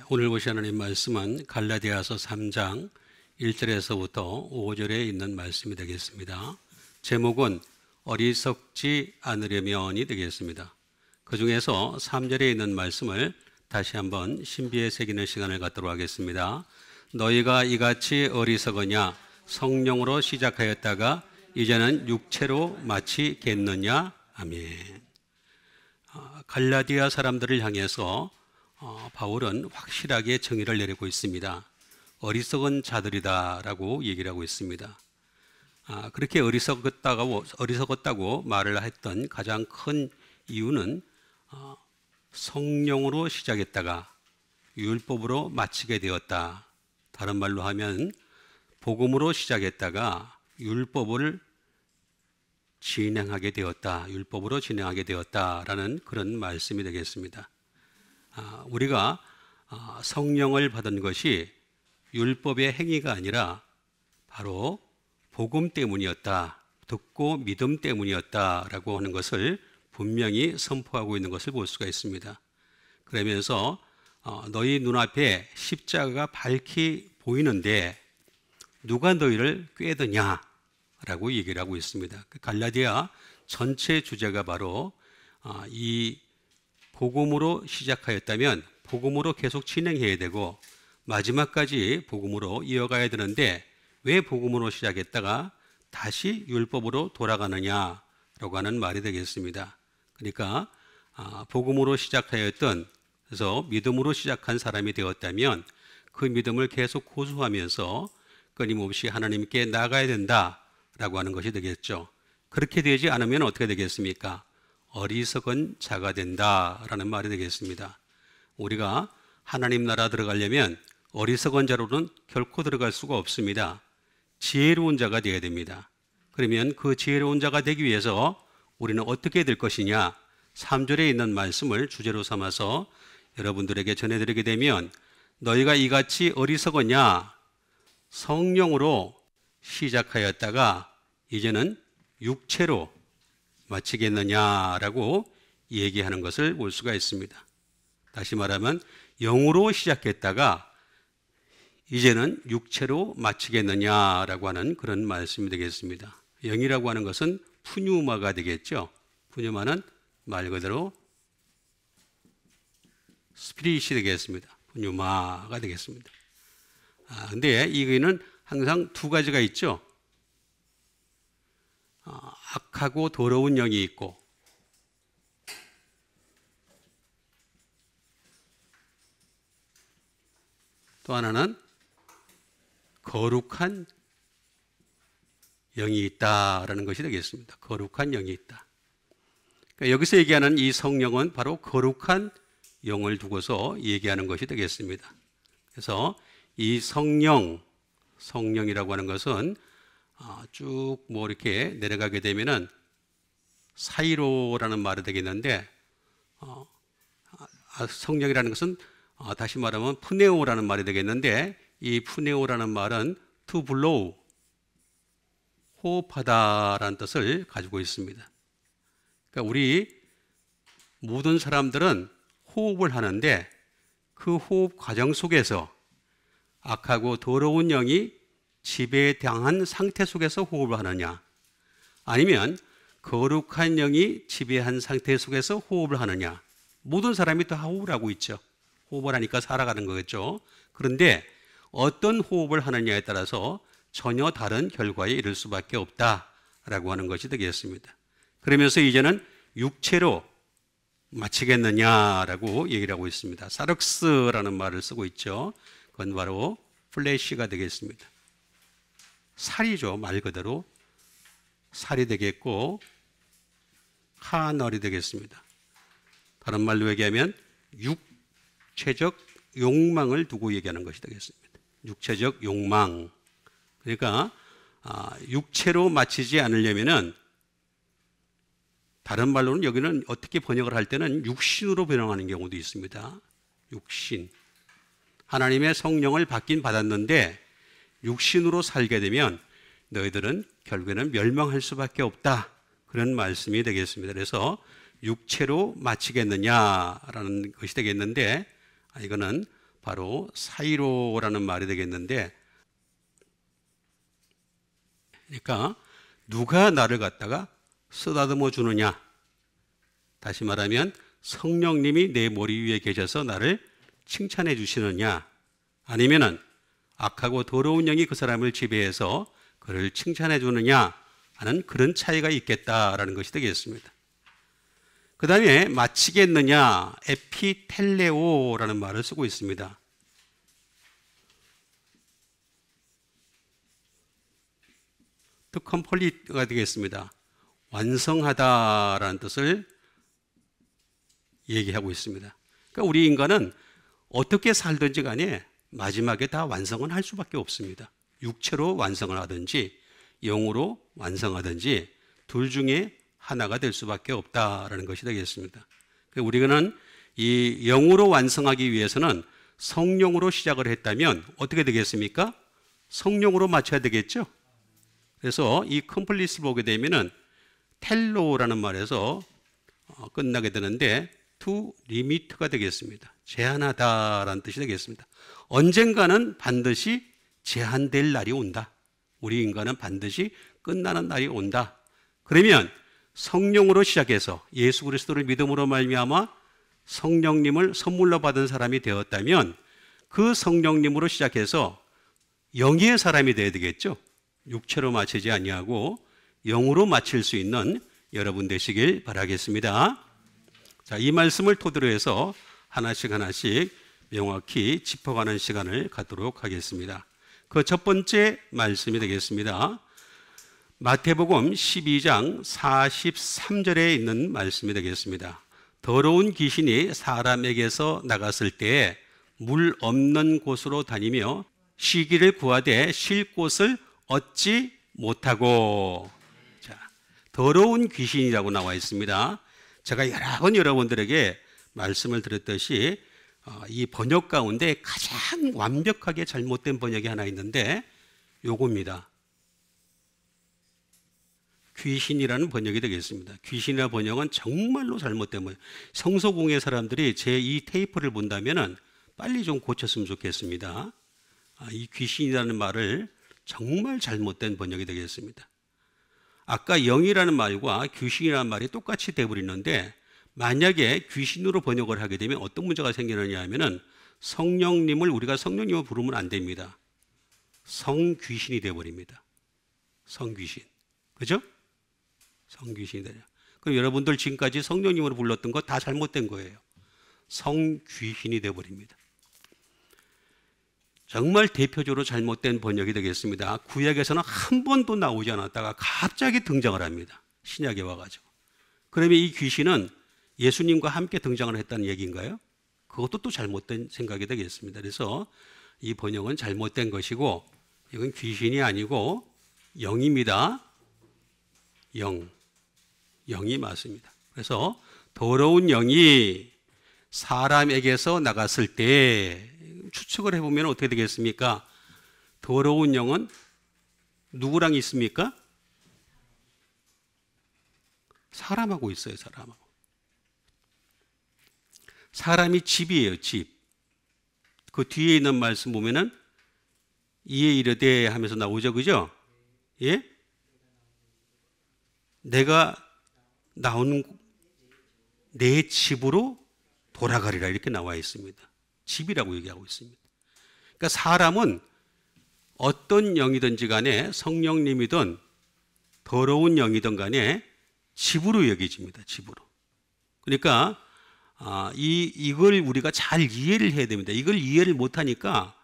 오늘 보실 하나님 말씀은 갈라디아서 3장 1절에서부터 5절에 있는 말씀이 되겠습니다. 제목은 어리석지 않으려면이 되겠습니다. 그 중에서 3절에 있는 말씀을 다시 한번 신비에 새기는 시간을 갖도록 하겠습니다. 너희가 이같이 어리석으냐 성령으로 시작하였다가 이제는 육체로 마치겠느냐. 아멘. 갈라디아 사람들을 향해서 바울은 확실하게 정의를 내리고 있습니다. 어리석은 자들이다라고 얘기를 하고 있습니다. 그렇게 어리석었다고 말을 했던 가장 큰 이유는 성령으로 시작했다가 율법으로 마치게 되었다. 다른 말로 하면 복음으로 시작했다가 율법을 진행하게 되었다. 율법으로 진행하게 되었다라는 그런 말씀이 되겠습니다. 우리가 성령을 받은 것이 율법의 행위가 아니라 바로 복음 때문이었다. 듣고 믿음 때문이었다라고 하는 것을 분명히 선포하고 있는 것을 볼 수가 있습니다. 그러면서 너희 눈앞에 십자가가 밝히 보이는데 누가 너희를 꾀드냐라고 얘기를 하고 있습니다. 갈라디아 전체 주제가 바로 이 복음으로 시작하였다면 복음으로 계속 진행해야 되고 마지막까지 복음으로 이어가야 되는데 왜 복음으로 시작했다가 다시 율법으로 돌아가느냐라고 하는 말이 되겠습니다. 그러니까 복음으로 시작하였던, 그래서 믿음으로 시작한 사람이 되었다면 그 믿음을 계속 고수하면서 끊임없이 하나님께 나가야 된다라고 하는 것이 되겠죠. 그렇게 되지 않으면 어떻게 되겠습니까? 어리석은 자가 된다라는 말이 되겠습니다. 우리가 하나님 나라 들어가려면 어리석은 자로는 결코 들어갈 수가 없습니다. 지혜로운 자가 되어야 됩니다. 그러면 그 지혜로운 자가 되기 위해서 우리는 어떻게 될 것이냐? 3절에 있는 말씀을 주제로 삼아서 여러분들에게 전해드리게 되면 너희가 이같이 어리석었냐? 성령으로 시작하였다가 이제는 육체로 마치겠느냐라고 얘기하는 것을 볼 수가 있습니다. 다시 말하면 영으로 시작했다가 이제는 육체로 마치겠느냐라고 하는 그런 말씀이 되겠습니다. 영이라고 하는 것은 푸뉴마가 되겠죠. 푸뉴마는 말 그대로 스피릿이 되겠습니다. 푸뉴마가 되겠습니다. 근데 이거는 항상 두 가지가 있죠. 악하고 더러운 영이 있고 또 하나는 거룩한 영이 있다라는 것이 되겠습니다. 거룩한 영이 있다. 그러니까 여기서 얘기하는 이 성령은 바로 거룩한 영을 두고서 얘기하는 것이 되겠습니다. 그래서 이 성령이라고 하는 것은 쭉 이렇게 내려가게 되면은 사이로라는 말이 되겠는데, 성령이라는 것은 다시 말하면 푸네오라는 말이 되겠는데, 이 푸네오라는 말은 to blow, 호흡하다라는 뜻을 가지고 있습니다. 그러니까 우리 모든 사람들은 호흡을 하는데 그 호흡 과정 속에서 악하고 더러운 영이 지배당한 상태 속에서 호흡을 하느냐, 아니면 거룩한 영이 지배한 상태 속에서 호흡을 하느냐. 모든 사람이 다 호흡을 하고 있죠. 호흡을 하니까 살아가는 거겠죠. 그런데 어떤 호흡을 하느냐에 따라서 전혀 다른 결과에 이를 수밖에 없다라고 하는 것이 되겠습니다. 그러면서 이제는 육체로 마치겠느냐라고 얘기를 하고 있습니다. 사륵스라는 말을 쓰고 있죠. 그건 바로 플래시가 되겠습니다. 살이죠. 말 그대로 살이 되겠고 카널이 되겠습니다. 다른 말로 얘기하면 육체적 욕망을 두고 얘기하는 것이 되겠습니다. 육체적 욕망. 그러니까 육체로 마치지 않으려면은, 다른 말로는 여기는 어떻게 번역을 할 때는 육신으로 변형하는 경우도 있습니다. 육신. 하나님의 성령을 받긴 받았는데 육신으로 살게 되면 너희들은 결국에는 멸망할 수밖에 없다. 그런 말씀이 되겠습니다. 그래서 육체로 마치겠느냐라는 것이 되겠는데, 이거는 바로 사이로라는 말이 되겠는데, 그러니까 누가 나를 갖다가 쓰다듬어 주느냐, 다시 말하면 성령님이 내 머리 위에 계셔서 나를 칭찬해 주시느냐, 아니면은 악하고 더러운 영이 그 사람을 지배해서 그를 칭찬해 주느냐 하는 그런 차이가 있겠다라는 것이 되겠습니다. 그 다음에 마치겠느냐, 에피텔레오라는 말을 쓰고 있습니다. to complete가 되겠습니다. 완성하다라는 뜻을 얘기하고 있습니다. 그러니까 우리 인간은 어떻게 살든지 간에 마지막에 다 완성은 할 수밖에 없습니다. 육체로 완성을 하든지 영으로 완성하든지 둘 중에 하나가 될 수밖에 없다라는 것이 되겠습니다. 우리는 이 영으로 완성하기 위해서는 성령으로 시작을 했다면 어떻게 되겠습니까? 성령으로 마쳐야 되겠죠. 그래서 이 컴플리스를 보게 되면은 텔로라는 말에서 끝나게 되는데 to limit가 되겠습니다. 제한하다라는 뜻이 되겠습니다. 언젠가는 반드시 제한될 날이 온다. 우리 인간은 반드시 끝나는 날이 온다. 그러면 성령으로 시작해서 예수 그리스도를 믿음으로 말미암아 성령님을 선물로 받은 사람이 되었다면 그 성령님으로 시작해서 영의 사람이 되어야 되겠죠. 육체로 마치지 아니하고 영으로 마칠 수 있는 여러분 되시길 바라겠습니다. 자, 이 말씀을 토대로 해서 하나씩 명확히 짚어가는 시간을 갖도록 하겠습니다. 그 첫 번째 말씀이 되겠습니다. 마태복음 12장 43절에 있는 말씀이 되겠습니다. 더러운 귀신이 사람에게서 나갔을 때에 물 없는 곳으로 다니며 쉬기를 구하되 쉴 곳을 얻지 못하고. 자, 더러운 귀신이라고 나와 있습니다. 제가 여러 번 여러분들에게 말씀을 드렸듯이 이 번역 가운데 가장 완벽하게 잘못된 번역이 하나 있는데 요겁니다. 귀신이라는 번역이 되겠습니다. 귀신이라는 번역은 정말로 잘못된 번역. 성소공회 사람들이 제 이 테이프를 본다면 빨리 좀 고쳤으면 좋겠습니다. 이 귀신이라는 말을 정말 잘못된 번역이 되겠습니다. 아까 영이라는 말과 귀신이라는 말이 똑같이 돼버리는데 만약에 귀신으로 번역을 하게 되면 어떤 문제가 생기느냐 하면은 성령님을 우리가 성령님을 부르면 안 됩니다. 성귀신이 돼버립니다. 성귀신. 그죠? 성귀신이 되죠. 그럼 여러분들 지금까지 성령님으로 불렀던 거 다 잘못된 거예요. 성귀신이 돼버립니다. 정말 대표적으로 잘못된 번역이 되겠습니다. 구약에서는 한 번도 나오지 않았다가 갑자기 등장을 합니다. 신약에 와가지고. 그러면 이 귀신은 예수님과 함께 등장을 했다는 얘기인가요? 그것도 또 잘못된 생각이 되겠습니다. 그래서 이 번역은 잘못된 것이고 이건 귀신이 아니고 영입니다. 영이 맞습니다. 그래서 더러운 영이 사람에게서 나갔을 때 추측을 해보면 어떻게 되겠습니까? 더러운 영은 누구랑 있습니까? 사람하고 있어요. 사람하고. 사람이 집이에요. 집. 그 뒤에 있는 말씀 보면은 이에 이르되 하면서 나오죠. 그죠? 예? 내가 나오는 내 집으로 돌아가리라 이렇게 나와 있습니다. 집이라고 얘기하고 있습니다. 그러니까 사람은 어떤 영이든지 간에 성령님이든 더러운 영이든 간에 집으로 여겨집니다. 집으로. 그러니까 이걸 우리가 잘 이해를 해야 됩니다. 이걸 이해를 못하니까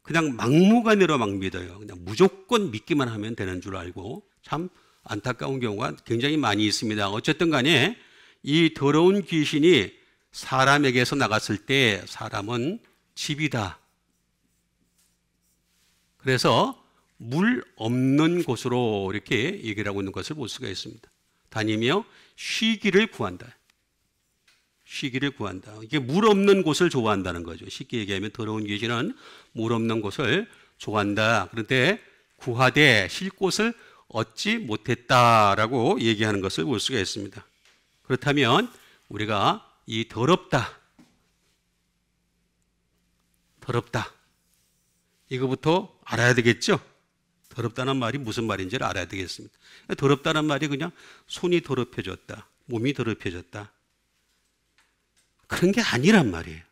그냥 막무가내로 막 믿어요. 그냥 무조건 믿기만 하면 되는 줄 알고 참 안타까운 경우가 굉장히 많이 있습니다. 어쨌든 간에 이 더러운 귀신이 사람에게서 나갔을 때 사람은 집이다. 그래서 물 없는 곳으로 이렇게 얘기를 하고 있는 것을 볼 수가 있습니다. 다니며 쉬기를 구한다. 쉬기를 구한다. 이게 물 없는 곳을 좋아한다는 거죠. 쉽게 얘기하면 더러운 귀신은 물 없는 곳을 좋아한다. 그런데 구하되 쉴 곳을 얻지 못했다라고 얘기하는 것을 볼 수가 있습니다. 그렇다면 우리가 이 더럽다, 더럽다. 이거부터 알아야 되겠죠? 더럽다는 말이 무슨 말인지를 알아야 되겠습니다. 더럽다는 말이 그냥 손이 더럽혀졌다, 몸이 더럽혀졌다, 그런 게 아니란 말이에요.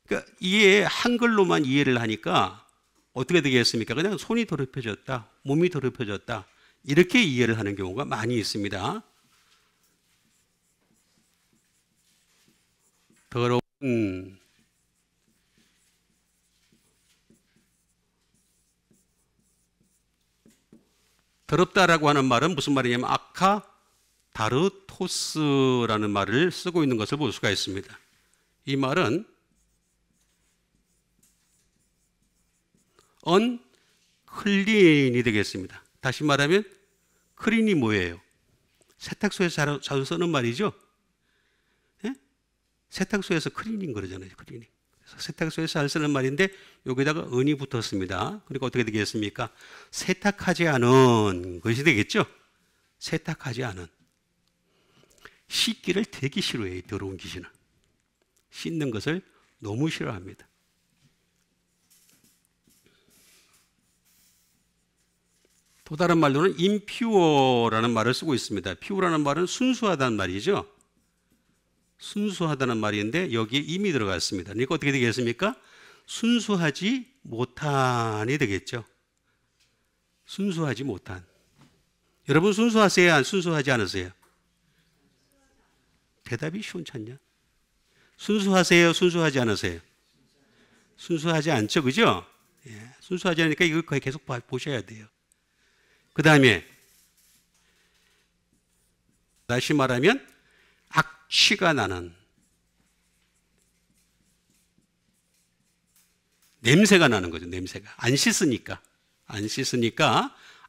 그러니까 이게 한글로만 이해를 하니까 어떻게 되겠습니까? 그냥 손이 더럽혀졌다, 몸이 더럽혀졌다, 이렇게 이해를 하는 경우가 많이 있습니다. 더러운 더럽다라고 하는 말은 무슨 말이냐면 아카다르토스라는 말을 쓰고 있는 것을 볼 수가 있습니다. 이 말은 언클린이 되겠습니다. 다시 말하면 클린이 뭐예요? 세탁소에서 자주 쓰는 말이죠. 예? 세탁소에서 클리닝 그러잖아요. 클리닝. 그래서 세탁소에서 잘 쓰는 말인데 여기다가 은이 붙었습니다. 그러니까 어떻게 되겠습니까? 세탁하지 않은 것이 되겠죠. 세탁하지 않은. 씻기를 되게 싫어해요. 더러운 귀신은. 씻는 것을 너무 싫어합니다. 또 다른 말로는 impure라는 말을 쓰고 있습니다. pure라는 말은 순수하다는 말이죠. 순수하다는 말인데 여기에 임이 들어갔습니다. 그러니까 어떻게 되겠습니까? 순수하지 못한이 되겠죠. 순수하지 못한. 여러분 순수하세요? 안 순수하지 않으세요? 대답이 시원찮냐? 순수하세요? 순수하지 않으세요? 순수하지 않죠, 그죠? 예, 순수하지 않으니까 이걸 계속 보셔야 돼요. 그 다음에 다시 말하면 악취가 나는, 냄새가 나는 거죠. 냄새가 안 씻으니까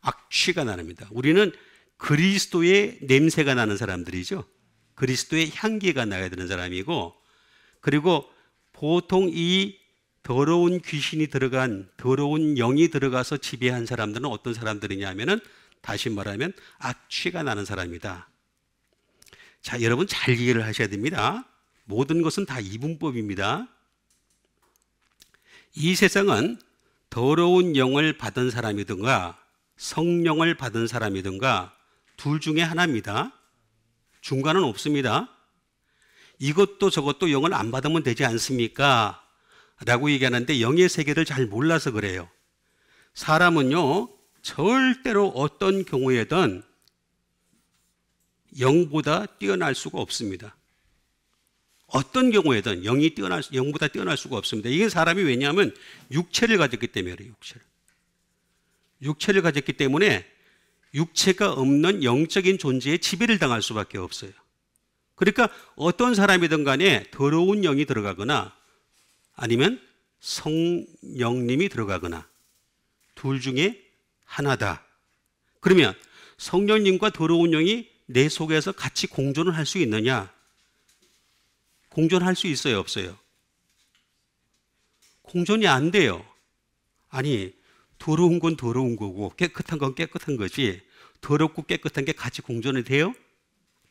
악취가 나랍니다. 우리는 그리스도의 냄새가 나는 사람들이죠. 그리스도의 향기가 나야 되는 사람이고, 그리고 보통 이 더러운 귀신이 들어간, 더러운 영이 들어가서 지배한 사람들은 어떤 사람들이냐 하면은 다시 말하면 악취가 나는 사람이다. 자, 여러분 잘 이해를 하셔야 됩니다. 모든 것은 다 이분법입니다. 이 세상은 더러운 영을 받은 사람이든가 성령을 받은 사람이든가 둘 중에 하나입니다. 중간은 없습니다. 이것도 저것도 영을 안 받으면 되지 않습니까? 라고 얘기하는데 영의 세계를 잘 몰라서 그래요. 사람은요, 절대로 어떤 경우에든 영보다 뛰어날 수가 없습니다. 어떤 경우에든 영보다 뛰어날 수가 없습니다. 이게 사람이 왜냐하면 육체를 가졌기 때문에 그래요. 육체를 가졌기 때문에 육체가 없는 영적인 존재에 지배를 당할 수밖에 없어요. 그러니까 어떤 사람이든 간에 더러운 영이 들어가거나 아니면 성령님이 들어가거나 둘 중에 하나다. 그러면 성령님과 더러운 영이 내 속에서 같이 공존을 할 수 있느냐? 공존할 수 있어요, 없어요? 공존이 안 돼요. 아니, 더러운 건 더러운 거고 깨끗한 건 깨끗한 거지 더럽고 깨끗한 게 같이 공존이 돼요?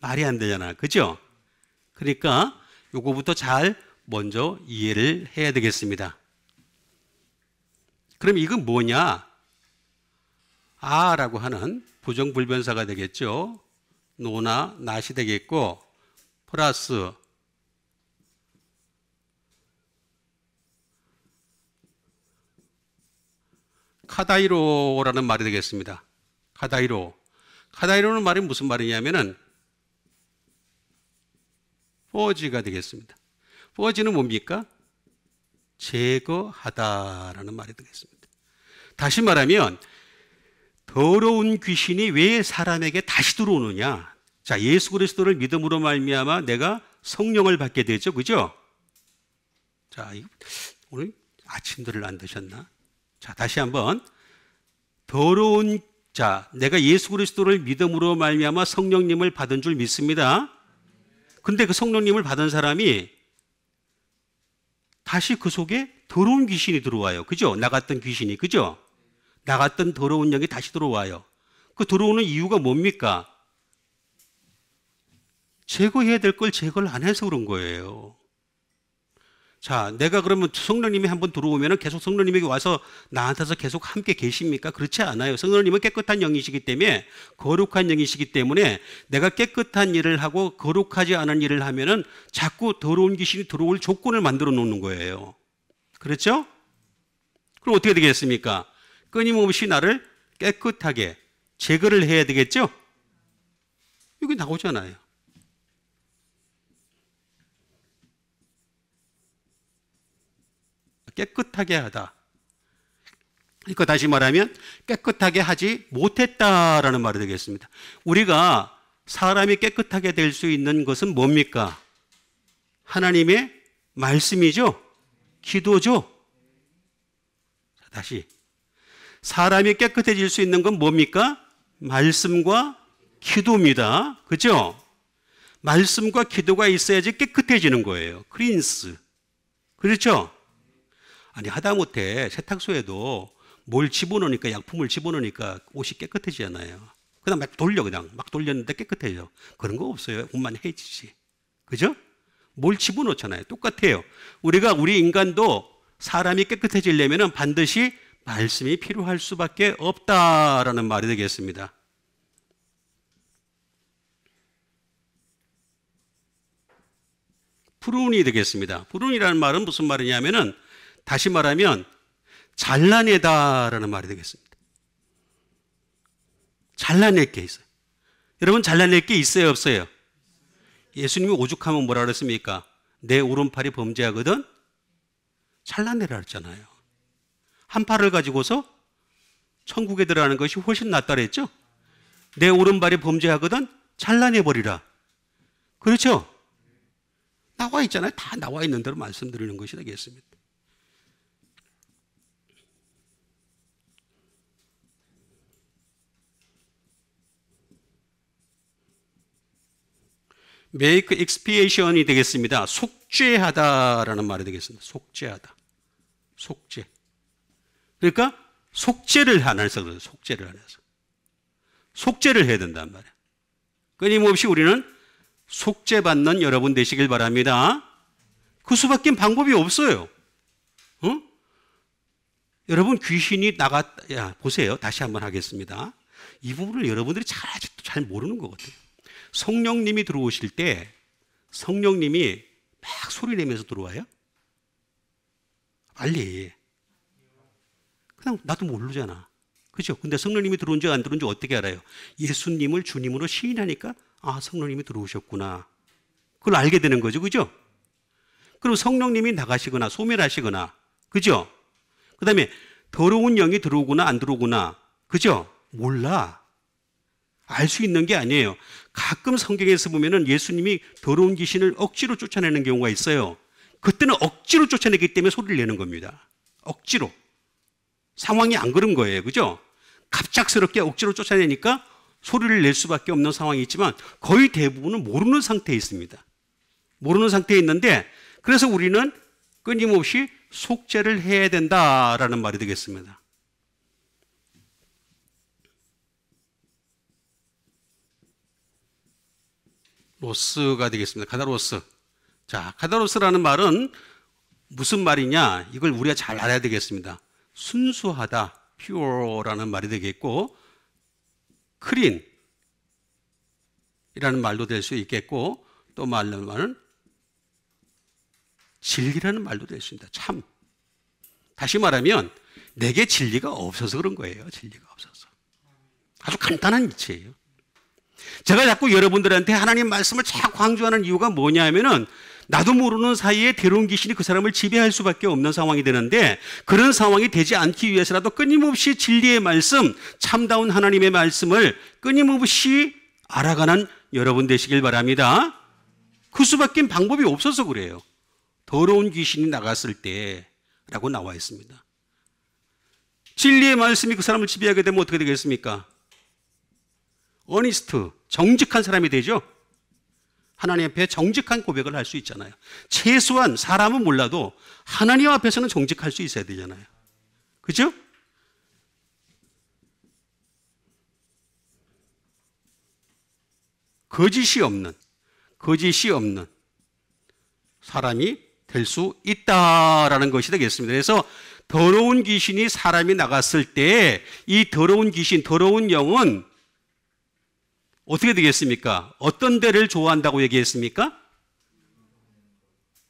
말이 안 되잖아. 그죠? 그러니까 요거부터 잘 먼저 이해를 해야 되겠습니다. 그럼 이건 뭐냐? 아라고 하는 부정불변사가 되겠죠. 노나 낫이 되겠고 플러스 카다이로라는 말이 되겠습니다. 카다이로는 말이 무슨 말이냐면은 포지가 되겠습니다. 포지는 뭡니까? 제거하다라는 말이 되겠습니다. 다시 말하면 더러운 귀신이 왜 사람에게 다시 들어오느냐? 자, 예수 그리스도를 믿음으로 말미암아 내가 성령을 받게 되죠, 그죠? 자, 오늘 아침들을 안 드셨나? 자, 다시 한번 내가 예수 그리스도를 믿음으로 말미암아 성령님을 받은 줄 믿습니다. 근데 그 성령님을 받은 사람이 다시 그 속에 더러운 귀신이 들어와요. 그죠? 나갔던 귀신이, 그죠? 나갔던 더러운 영이 다시 들어와요. 그 들어오는 이유가 뭡니까? 제거해야 될 걸 제거를 안 해서 그런 거예요. 자, 내가 그러면 성령님이 한번 들어오면 계속 성령님이 와서 나한테서 계속 함께 계십니까? 그렇지 않아요. 성령님은 깨끗한 영이시기 때문에, 거룩한 영이시기 때문에 내가 깨끗한 일을 하고 거룩하지 않은 일을 하면은 자꾸 더러운 귀신이 들어올 조건을 만들어 놓는 거예요. 그렇죠? 그럼 어떻게 되겠습니까? 끊임없이 나를 깨끗하게 제거를 해야 되겠죠? 여기 나오잖아요. 깨끗하게 하다. 그러니까 다시 말하면 깨끗하게 하지 못했다라는 말이 되겠습니다. 우리가 사람이 깨끗하게 될 수 있는 것은 뭡니까? 하나님의 말씀이죠. 기도죠. 다시 사람이 깨끗해질 수 있는 건 뭡니까? 말씀과 기도입니다. 그렇죠? 말씀과 기도가 있어야지 깨끗해지는 거예요. 크린스. 그렇죠? 아니 하다못해 세탁소에도 뭘 집어넣으니까, 약품을 집어넣으니까 옷이 깨끗해지잖아요. 그냥 막 돌려, 그냥 막 돌렸는데 깨끗해져. 그런 거 없어요. 옷만 해지지. 그죠? 뭘 집어넣잖아요. 똑같아요. 우리 인간도 사람이 깨끗해지려면 반드시 말씀이 필요할 수밖에 없다라는 말이 되겠습니다. 푸른이 되겠습니다. 푸른이라는 말은 무슨 말이냐면은 다시 말하면 잘라내다라는 말이 되겠습니다. 잘라낼 게 있어요. 여러분 잘라낼 게 있어요, 없어요? 예수님이 오죽하면 뭐라 그랬습니까? 내 오른팔이 범죄하거든 잘라내라 했잖아요. 한 팔을 가지고서 천국에 들어가는 것이 훨씬 낫다 그랬죠? 내 오른발이 범죄하거든 잘라내버리라. 그렇죠? 나와 있잖아요. 다 나와 있는 대로 말씀드리는 것이 되겠습니다. make expiation이 되겠습니다. 속죄하다라는 말이 되겠습니다. 속죄하다. 속죄. 그러니까 속죄를 안 해서 그래요. 속죄를 안 해서. 속죄를 해야 된단 말이에요. 끊임없이 우리는 속죄받는 여러분 되시길 바랍니다. 그 수밖에 방법이 없어요. 여러분 귀신이 보세요. 다시 한번 하겠습니다. 이 부분을 여러분들이 아직도 잘 모르는 것 같아요. 성령님이 들어오실 때 성령님이 막 소리 내면서 들어와요? 빨리. 그냥 나도 모르잖아. 그죠? 근데 성령님이 들어온지 안 들어온지 어떻게 알아요? 예수님을 주님으로 시인하니까 아, 성령님이 들어오셨구나. 그걸 알게 되는 거죠. 그죠? 그럼 성령님이 나가시거나 소멸하시거나, 그죠? 그 다음에 더러운 영이 들어오거나 안 들어오거나, 그죠? 몰라. 알 수 있는 게 아니에요. 가끔 성경에서 보면은 예수님이 더러운 귀신을 억지로 쫓아내는 경우가 있어요. 그때는 억지로 쫓아내기 때문에 소리를 내는 겁니다. 억지로. 상황이 안 그런 거예요. 그죠? 갑작스럽게 억지로 쫓아내니까 소리를 낼 수밖에 없는 상황이 있지만 거의 대부분은 모르는 상태에 있습니다. 모르는 상태에 있는데 그래서 우리는 끊임없이 속죄를 해야 된다라는 말이 되겠습니다. 로스가 되겠습니다. 카다로스. 자, 카다로스라는 말은 무슨 말이냐? 이걸 우리가 잘 알아야 되겠습니다. 순수하다, pure라는 말이 되겠고, clean 이라는 말도 될 수 있겠고, 또 말은 진리라는 말도 될 수 있습니다. 참. 다시 말하면 내게 진리가 없어서 그런 거예요. 진리가 없어서. 아주 간단한 이치예요. 제가 자꾸 여러분들한테 하나님 말씀을 자꾸 강조하는 이유가 뭐냐면은 나도 모르는 사이에 더러운 귀신이 그 사람을 지배할 수밖에 없는 상황이 되는데 그런 상황이 되지 않기 위해서라도 끊임없이 진리의 말씀, 참다운 하나님의 말씀을 끊임없이 알아가는 여러분 되시길 바랍니다. 그 수밖에 방법이 없어서 그래요. 더러운 귀신이 나갔을 때라고 나와 있습니다. 진리의 말씀이 그 사람을 지배하게 되면 어떻게 되겠습니까? 어니스트, 정직한 사람이 되죠. 하나님 앞에 정직한 고백을 할 수 있잖아요. 최소한 사람은 몰라도 하나님 앞에서는 정직할 수 있어야 되잖아요. 그죠? 거짓이 없는 사람이 될 수 있다라는 것이 되겠습니다. 그래서 더러운 귀신이 사람이 나갔을 때 이 더러운 귀신, 더러운 영은 어떻게 되겠습니까? 어떤 데를 좋아한다고 얘기했습니까?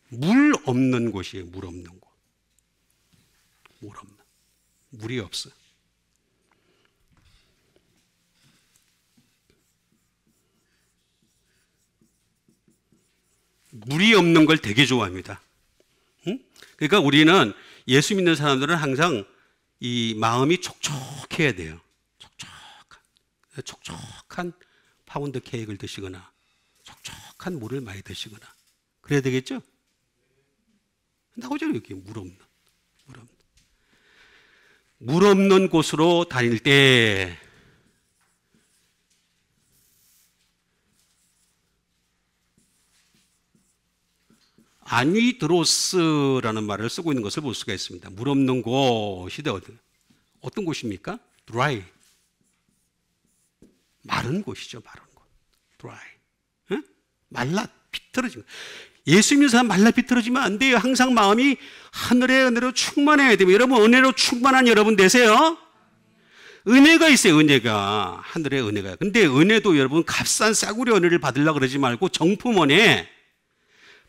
물 없는 곳이에요. 물 없는 곳. 물 없는. 물이 없어요. 물이 없는 걸 되게 좋아합니다. 응? 그러니까 우리는 예수 믿는 사람들은 항상 이 마음이 촉촉해야 돼요. 촉촉한 파운드 케이크를 드시거나 촉촉한 물을 많이 드시거나 그래야 되겠죠? 나오죠 여기 물 없는 곳으로 다닐 때 아니드로스라는 말을 쓰고 있는 것을 볼 수가 있습니다. 물 없는 곳이 어떤 곳입니까? dry. 마른 곳이죠. 마른 곳. dry. 응? 말라 비틀어진 것. 예수 믿는 사람 말라 비틀어지면 안 돼요. 항상 마음이 하늘의 은혜로 충만해야 됩니다. 여러분 은혜로 충만한 여러분 되세요. 은혜가 있어요. 은혜가. 하늘의 은혜가. 근데 은혜도 여러분 값싼 싸구려 은혜를 받으려고 그러지 말고 정품원에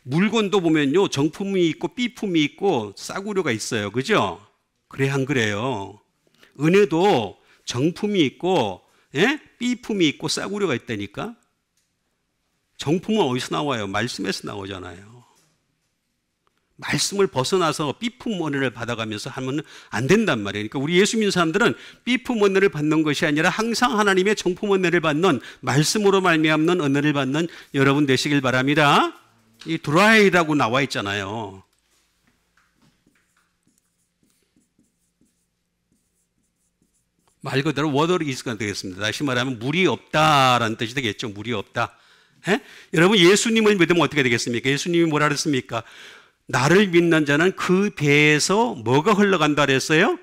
물건도 보면요 정품이 있고 B품이 있고 싸구려가 있어요. 그죠? 그래 안 그래요? 은혜도 정품이 있고 B품이 있고 싸구려가 있다니까. 정품은 어디서 나와요? 말씀에서 나오잖아요. 말씀을 벗어나서 B품 은혜를 받아가면서 하면 안 된단 말이에요. 그러니까 우리 예수 믿는 사람들은 B품 은혜를 받는 것이 아니라 항상 하나님의 정품 은혜를 받는 말씀으로 말미암는 은혜를 받는 여러분 되시길 바랍니다. 이 드라이라고 나와 있잖아요. 말 그대로 water is가 되겠습니다. 다시 말하면 물이 없다라는 뜻이 되겠죠. 물이 없다. 여러분 예수님을 믿으면 어떻게 되겠습니까? 예수님이 뭐라 그랬습니까? 나를 믿는 자는 그 배에서 뭐가 흘러간다 그랬어요?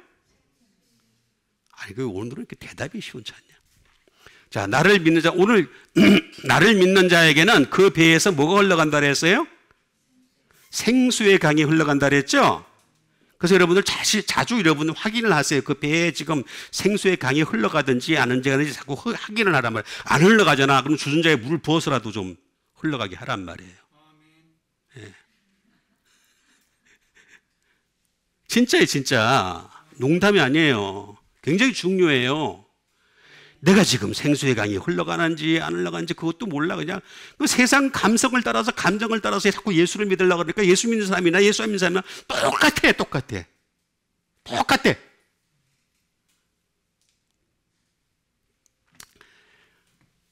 아니 오늘은 이렇게 대답이 시원치 않냐? 자, 나를 믿는 자, 오늘 나를 믿는 자에게는 그 배에서 뭐가 흘러간다 그랬어요? 생수의 강이 흘러간다 그랬죠? 그래서 여러분들 자주 여러분 확인을 하세요. 그 배에 지금 생수의 강이 흘러가든지 안 흘러가든지 자꾸 확인을 하란 말이에요. 안 흘러가잖아. 그럼 주전자에 물을 부어서라도 좀 흘러가게 하란 말이에요. 예. 진짜예요, 진짜. 농담이 아니에요. 굉장히 중요해요. 내가 지금 생수의 강이 흘러가는지 안 흘러가는지 그것도 몰라. 그냥 그 세상 감성을 따라서 감정을 따라서 자꾸 예수를 믿으려고 그러니까 예수 믿는 사람이나 예수 안 믿는 사람이나 똑같아.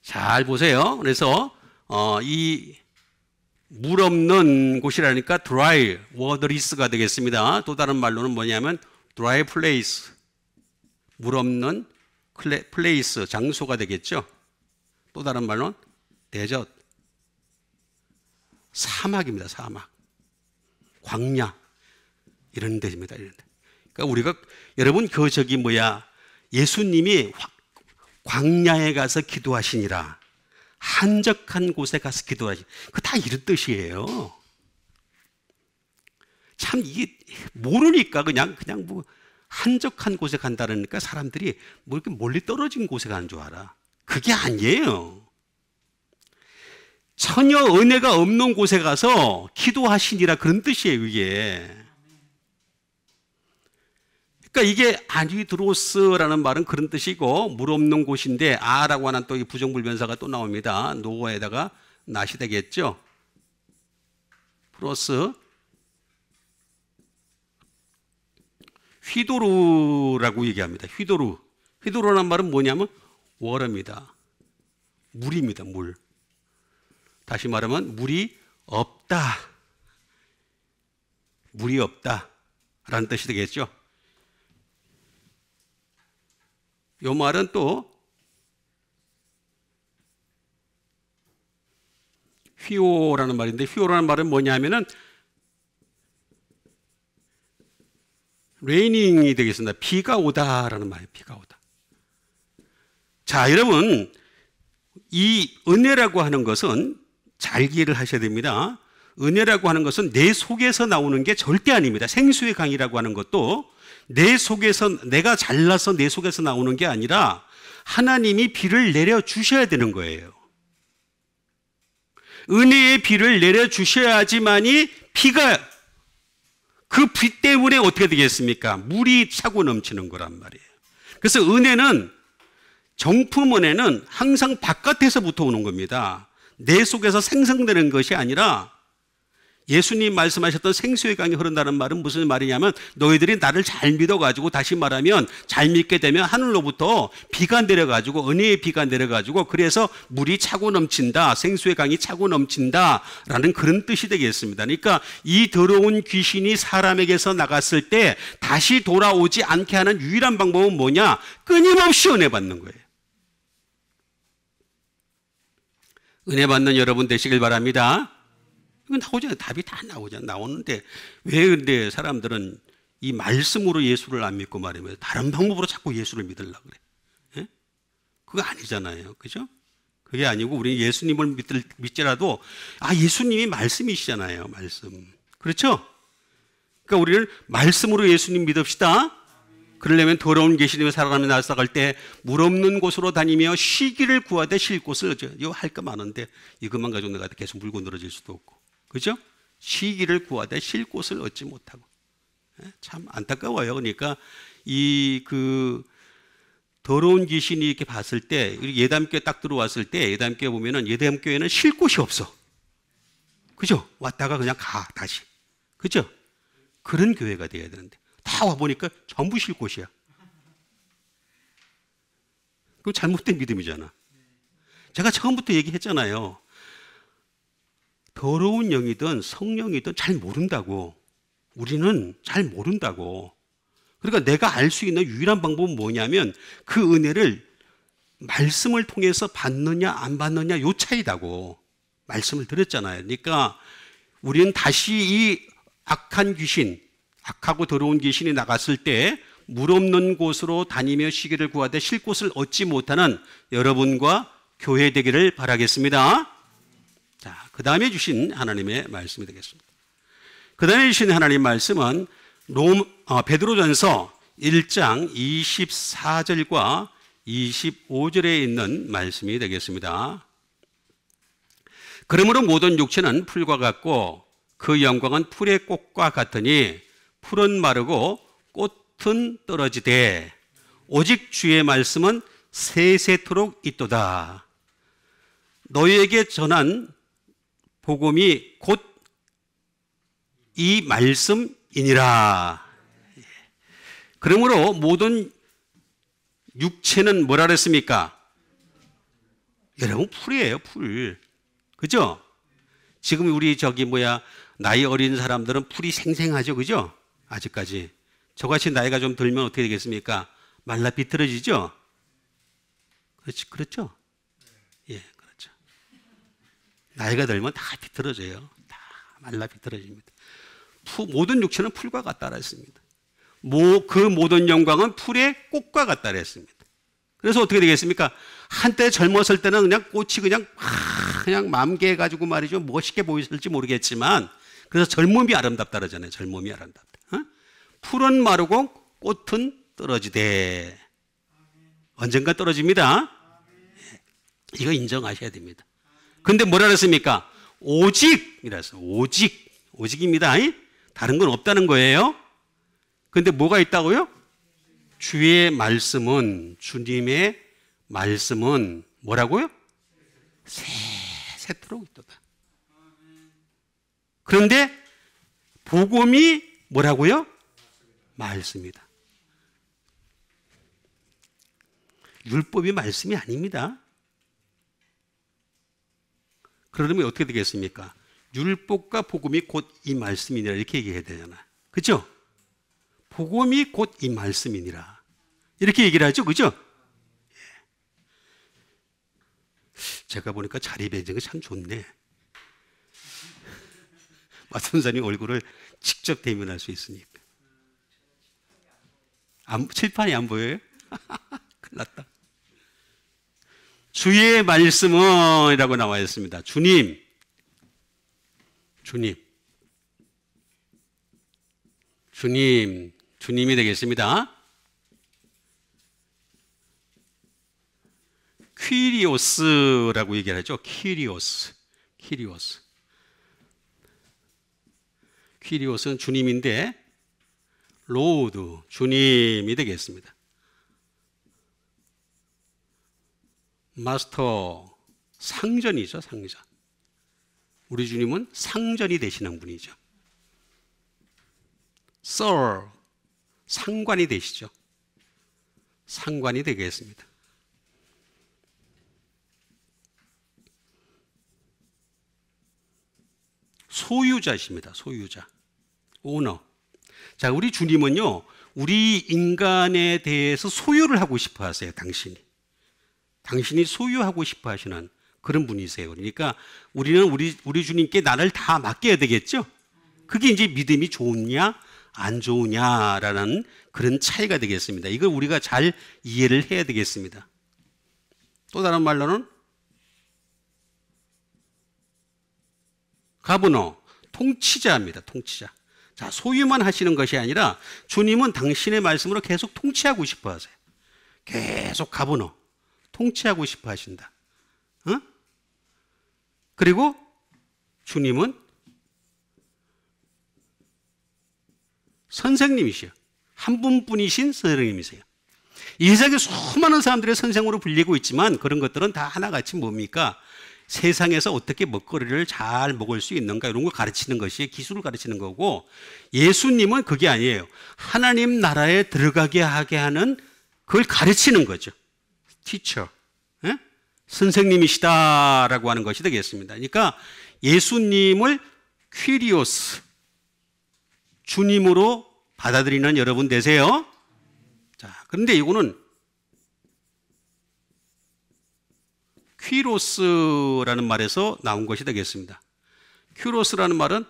잘 보세요. 그래서 이 물 없는 곳이라니까 dry waterless가 되겠습니다. 또 다른 말로는 뭐냐면 dry place, 물 없는 플레이스, 장소가 되겠죠. 또 다른 말로는 데저트, 사막입니다. 사막, 광야 이런 데입니다. 이런 데. 그러니까 우리가 여러분 예수님이 광야에 가서 기도하시니라, 한적한 곳에 가서 기도하시. 그 다 이런 뜻이에요. 참 이게 모르니까 그냥 뭐. 한적한 곳에 간다니까 사람들이 뭐 이렇게 멀리 떨어진 곳에 가는 줄 알아. 그게 아니에요. 전혀 은혜가 없는 곳에 가서 기도하시니라 그런 뜻이에요, 이게. 그러니까 이게 아니드로스라는 말은 그런 뜻이고 물 없는 곳인데 아라고 하는 또 이 부정불변사가 또 나옵니다. 노어에다가 낫이 되겠죠. 플러스 휘도루라고 얘기합니다. 휘도루라는 말은 뭐냐면 워터입니다. 물입니다. 물. 다시 말하면 물이 없다. 물이 없다라는 뜻이 되겠죠. 이 말은 또 휘오라는 말인데 휘오라는 말은 뭐냐면은 레이닝이 되겠습니다. 비가 오다라는 말이에요. 비가 오다. 자, 여러분 이 은혜라고 하는 것은 잘 이해를 하셔야 됩니다. 은혜라고 하는 것은 내 속에서 나오는 게 절대 아닙니다. 생수의 강이라고 하는 것도 내 속에서, 내가 잘나서 내 속에서 나오는 게 아니라 하나님이 비를 내려주셔야 되는 거예요. 은혜의 비를 내려주셔야지만이 비가, 그 비 때문에 어떻게 되겠습니까? 물이 차고 넘치는 거란 말이에요. 그래서 은혜는, 정품 은혜는 항상 바깥에서부터 오는 겁니다. 내 속에서 생성되는 것이 아니라, 예수님 말씀하셨던 생수의 강이 흐른다는 말은 무슨 말이냐면, 너희들이 나를 잘 믿어가지고, 다시 말하면 잘 믿게 되면 하늘로부터 비가 내려가지고, 은혜의 비가 내려가지고, 그래서 물이 차고 넘친다, 생수의 강이 차고 넘친다 라는 그런 뜻이 되겠습니다. 그러니까 이 더러운 귀신이 사람에게서 나갔을 때 다시 돌아오지 않게 하는 유일한 방법은 뭐냐? 끊임없이 은혜 받는 거예요. 은혜 받는 여러분 되시길 바랍니다. 이건 나오잖아요. 답이 다 나오잖아요. 나오는데 왜 근데 사람들은 이 말씀으로 예수를 안 믿고 말이면 다른 방법으로 자꾸 예수를 믿으려고 그래? 예? 그거 아니잖아요. 그죠? 그게 아니고 우리 예수님을 믿더라도 예수님이 말씀이시잖아요. 말씀. 그렇죠? 그러니까 우리는 말씀으로 예수님 믿읍시다. 그러려면 더러운 계시님의 사람이 나서갈 때 물 없는 곳으로 다니며 쉬기를 구하되 쉴 곳을 얻죠. 이거 할 거 많은데 이것만 가지고 내가 계속 물고 늘어질 수도 없고. 그죠? 쉬기를 구하되 쉴 곳을 얻지 못하고. 참 안타까워요. 그러니까 더러운 귀신이 이렇게 봤을 때, 예담교회 딱 들어왔을 때, 예담교회 보면은 예담교회는 쉴 곳이 없어. 그죠? 왔다가 그냥 가, 다시. 그죠? 그런 교회가 돼야 되는데. 다 와보니까 전부 쉴 곳이야. 그럼 잘못된 믿음이잖아. 제가 처음부터 얘기했잖아요. 더러운 영이든 성령이든 잘 모른다고. 우리는 잘 모른다고. 그러니까 내가 알 수 있는 유일한 방법은 뭐냐면 그 은혜를 말씀을 통해서 받느냐 안 받느냐 요 차이다고 말씀을 드렸잖아요. 그러니까 우리는 다시 이 악한 귀신, 악하고 더러운 귀신이 나갔을 때 물 없는 곳으로 다니며 쉬기를 구하되 쉴 곳을 얻지 못하는 여러분과 교회 되기를 바라겠습니다. 자, 그 다음에 주신 하나님의 말씀이 되겠습니다. 그 다음에 주신 하나님 말씀은 베드로전서 1장 24절과 25절에 있는 말씀이 되겠습니다. 그러므로 모든 육체는 풀과 같고 그 영광은 풀의 꽃과 같으니 풀은 마르고 꽃은 떨어지되 오직 주의 말씀은 세세토록 있도다. 너희에게 전한 복음이 곧 이 말씀이니라. 그러므로 모든 육체는 뭐라 그랬습니까? 여러분 풀이에요, 풀. 그죠? 지금 우리 나이 어린 사람들은 풀이 생생하죠, 그죠? 아직까지. 저같이 나이가 좀 들면 어떻게 되겠습니까? 말라 비틀어지죠? 그렇죠? 예, 그렇죠. 나이가 들면 다 비틀어져요. 다 말라 비틀어집니다. 모든 육체는 풀과 같다라 했습니다. 그 모든 영광은 풀의 꽃과 같다라 했습니다. 그래서 어떻게 되겠습니까? 한때 젊었을 때는 그냥 꽃이 그냥 만개해가지고 말이죠. 멋있게 보였을지 모르겠지만, 그래서 젊음이 아름답다 그러잖아요. 젊음이 아름답다. 풀은 마르고 꽃은 떨어지되. 언젠가 떨어집니다. 이거 인정하셔야 됩니다. 근데 뭐라 그랬습니까? 오직이라서 오직입니다. 다른 건 없다는 거예요. 근데 뭐가 있다고요? 주의 말씀은, 주님의 말씀은 뭐라고요? 세세토록 있도다. 그런데 복음이 뭐라고요? 말씀이다. 율법이 말씀이 아닙니다. 그러면 어떻게 되겠습니까? 율법과 복음이 곧 이 말씀이니라 이렇게 얘기해야 되잖아요. 그렇죠? 복음이 곧 이 말씀이니라 이렇게 얘기를 하죠. 그렇죠? 제가 보니까 자리 배정이 참 좋네. 마선사님 얼굴을 직접 대면할 수 있으니까. 칠판이 안 보여요? 큰일 났다. 주의 말씀은 이라고 나와 있습니다. 주님. 주님이 되겠습니다. 퀴리오스라고 얘기를 하죠. 퀴리오스는 주님인데 로드, 주님이 되겠습니다. 마스터, 상전이죠, 상전. 우리 주님은 상전이 되시는 분이죠. Sir, 상관이 되시죠. 상관이 되겠습니다. 소유자십니다. 소유자. 오너. 자, 우리 주님은요, 우리 인간에 대해서 소유를 하고 싶어 하세요, 당신이 소유하고 싶어 하시는 그런 분이세요. 그러니까 우리는 우리 주님께 나를 다 맡겨야 되겠죠? 그게 이제 믿음이 좋으냐, 안 좋으냐라는 그런 차이가 되겠습니다. 이걸 우리가 잘 이해를 해야 되겠습니다. 또 다른 말로는 가브너, 통치자입니다. 통치자. 자, 소유만 하시는 것이 아니라 주님은 당신의 말씀으로 계속 통치하고 싶어 하세요. 계속 가브너, 통치하고 싶어 하신다. 그리고 주님은 선생님이시요. 한 분뿐이신 선생님이세요. 이 세상에 수많은 사람들의 선생으로 불리고 있지만 그런 것들은 다 하나같이 뭡니까? 세상에서 어떻게 먹거리를 잘 먹을 수 있는가 이런 걸 가르치는 것이 기술을 가르치는 거고, 예수님은 그게 아니에요. 하나님 나라에 들어가게 하게 하는 그걸 가르치는 거죠. 티처, 선생님이시다라고 하는 것이 되겠습니다. 그러니까 예수님을 퀴리오스, 주님으로 받아들이는 여러분 되세요. 자, 그런데 이거는 퀴로스라는 말에서 나온 것이 되겠습니다. 퀴로스라는 말은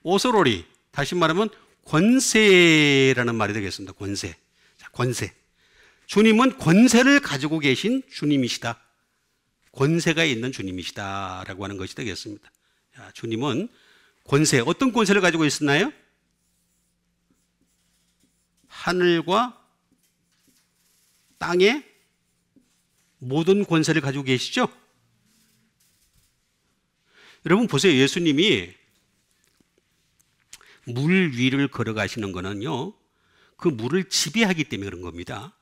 오소로리, 다시 말하면 권세라는 말이 되겠습니다. 권세. 자, 권세. 주님은 권세를 가지고 계신 주님이시다. 권세가 있는 주님이시다라고 하는 것이 되겠습니다. 자, 주님은 권세, 어떤 권세를 가지고 있었나요? 하늘과 땅의 모든 권세를 가지고 계시죠? 여러분 보세요. 예수님이 물 위를 걸어가시는 거는요, 그 물을 지배하기 때문에 그런 겁니다.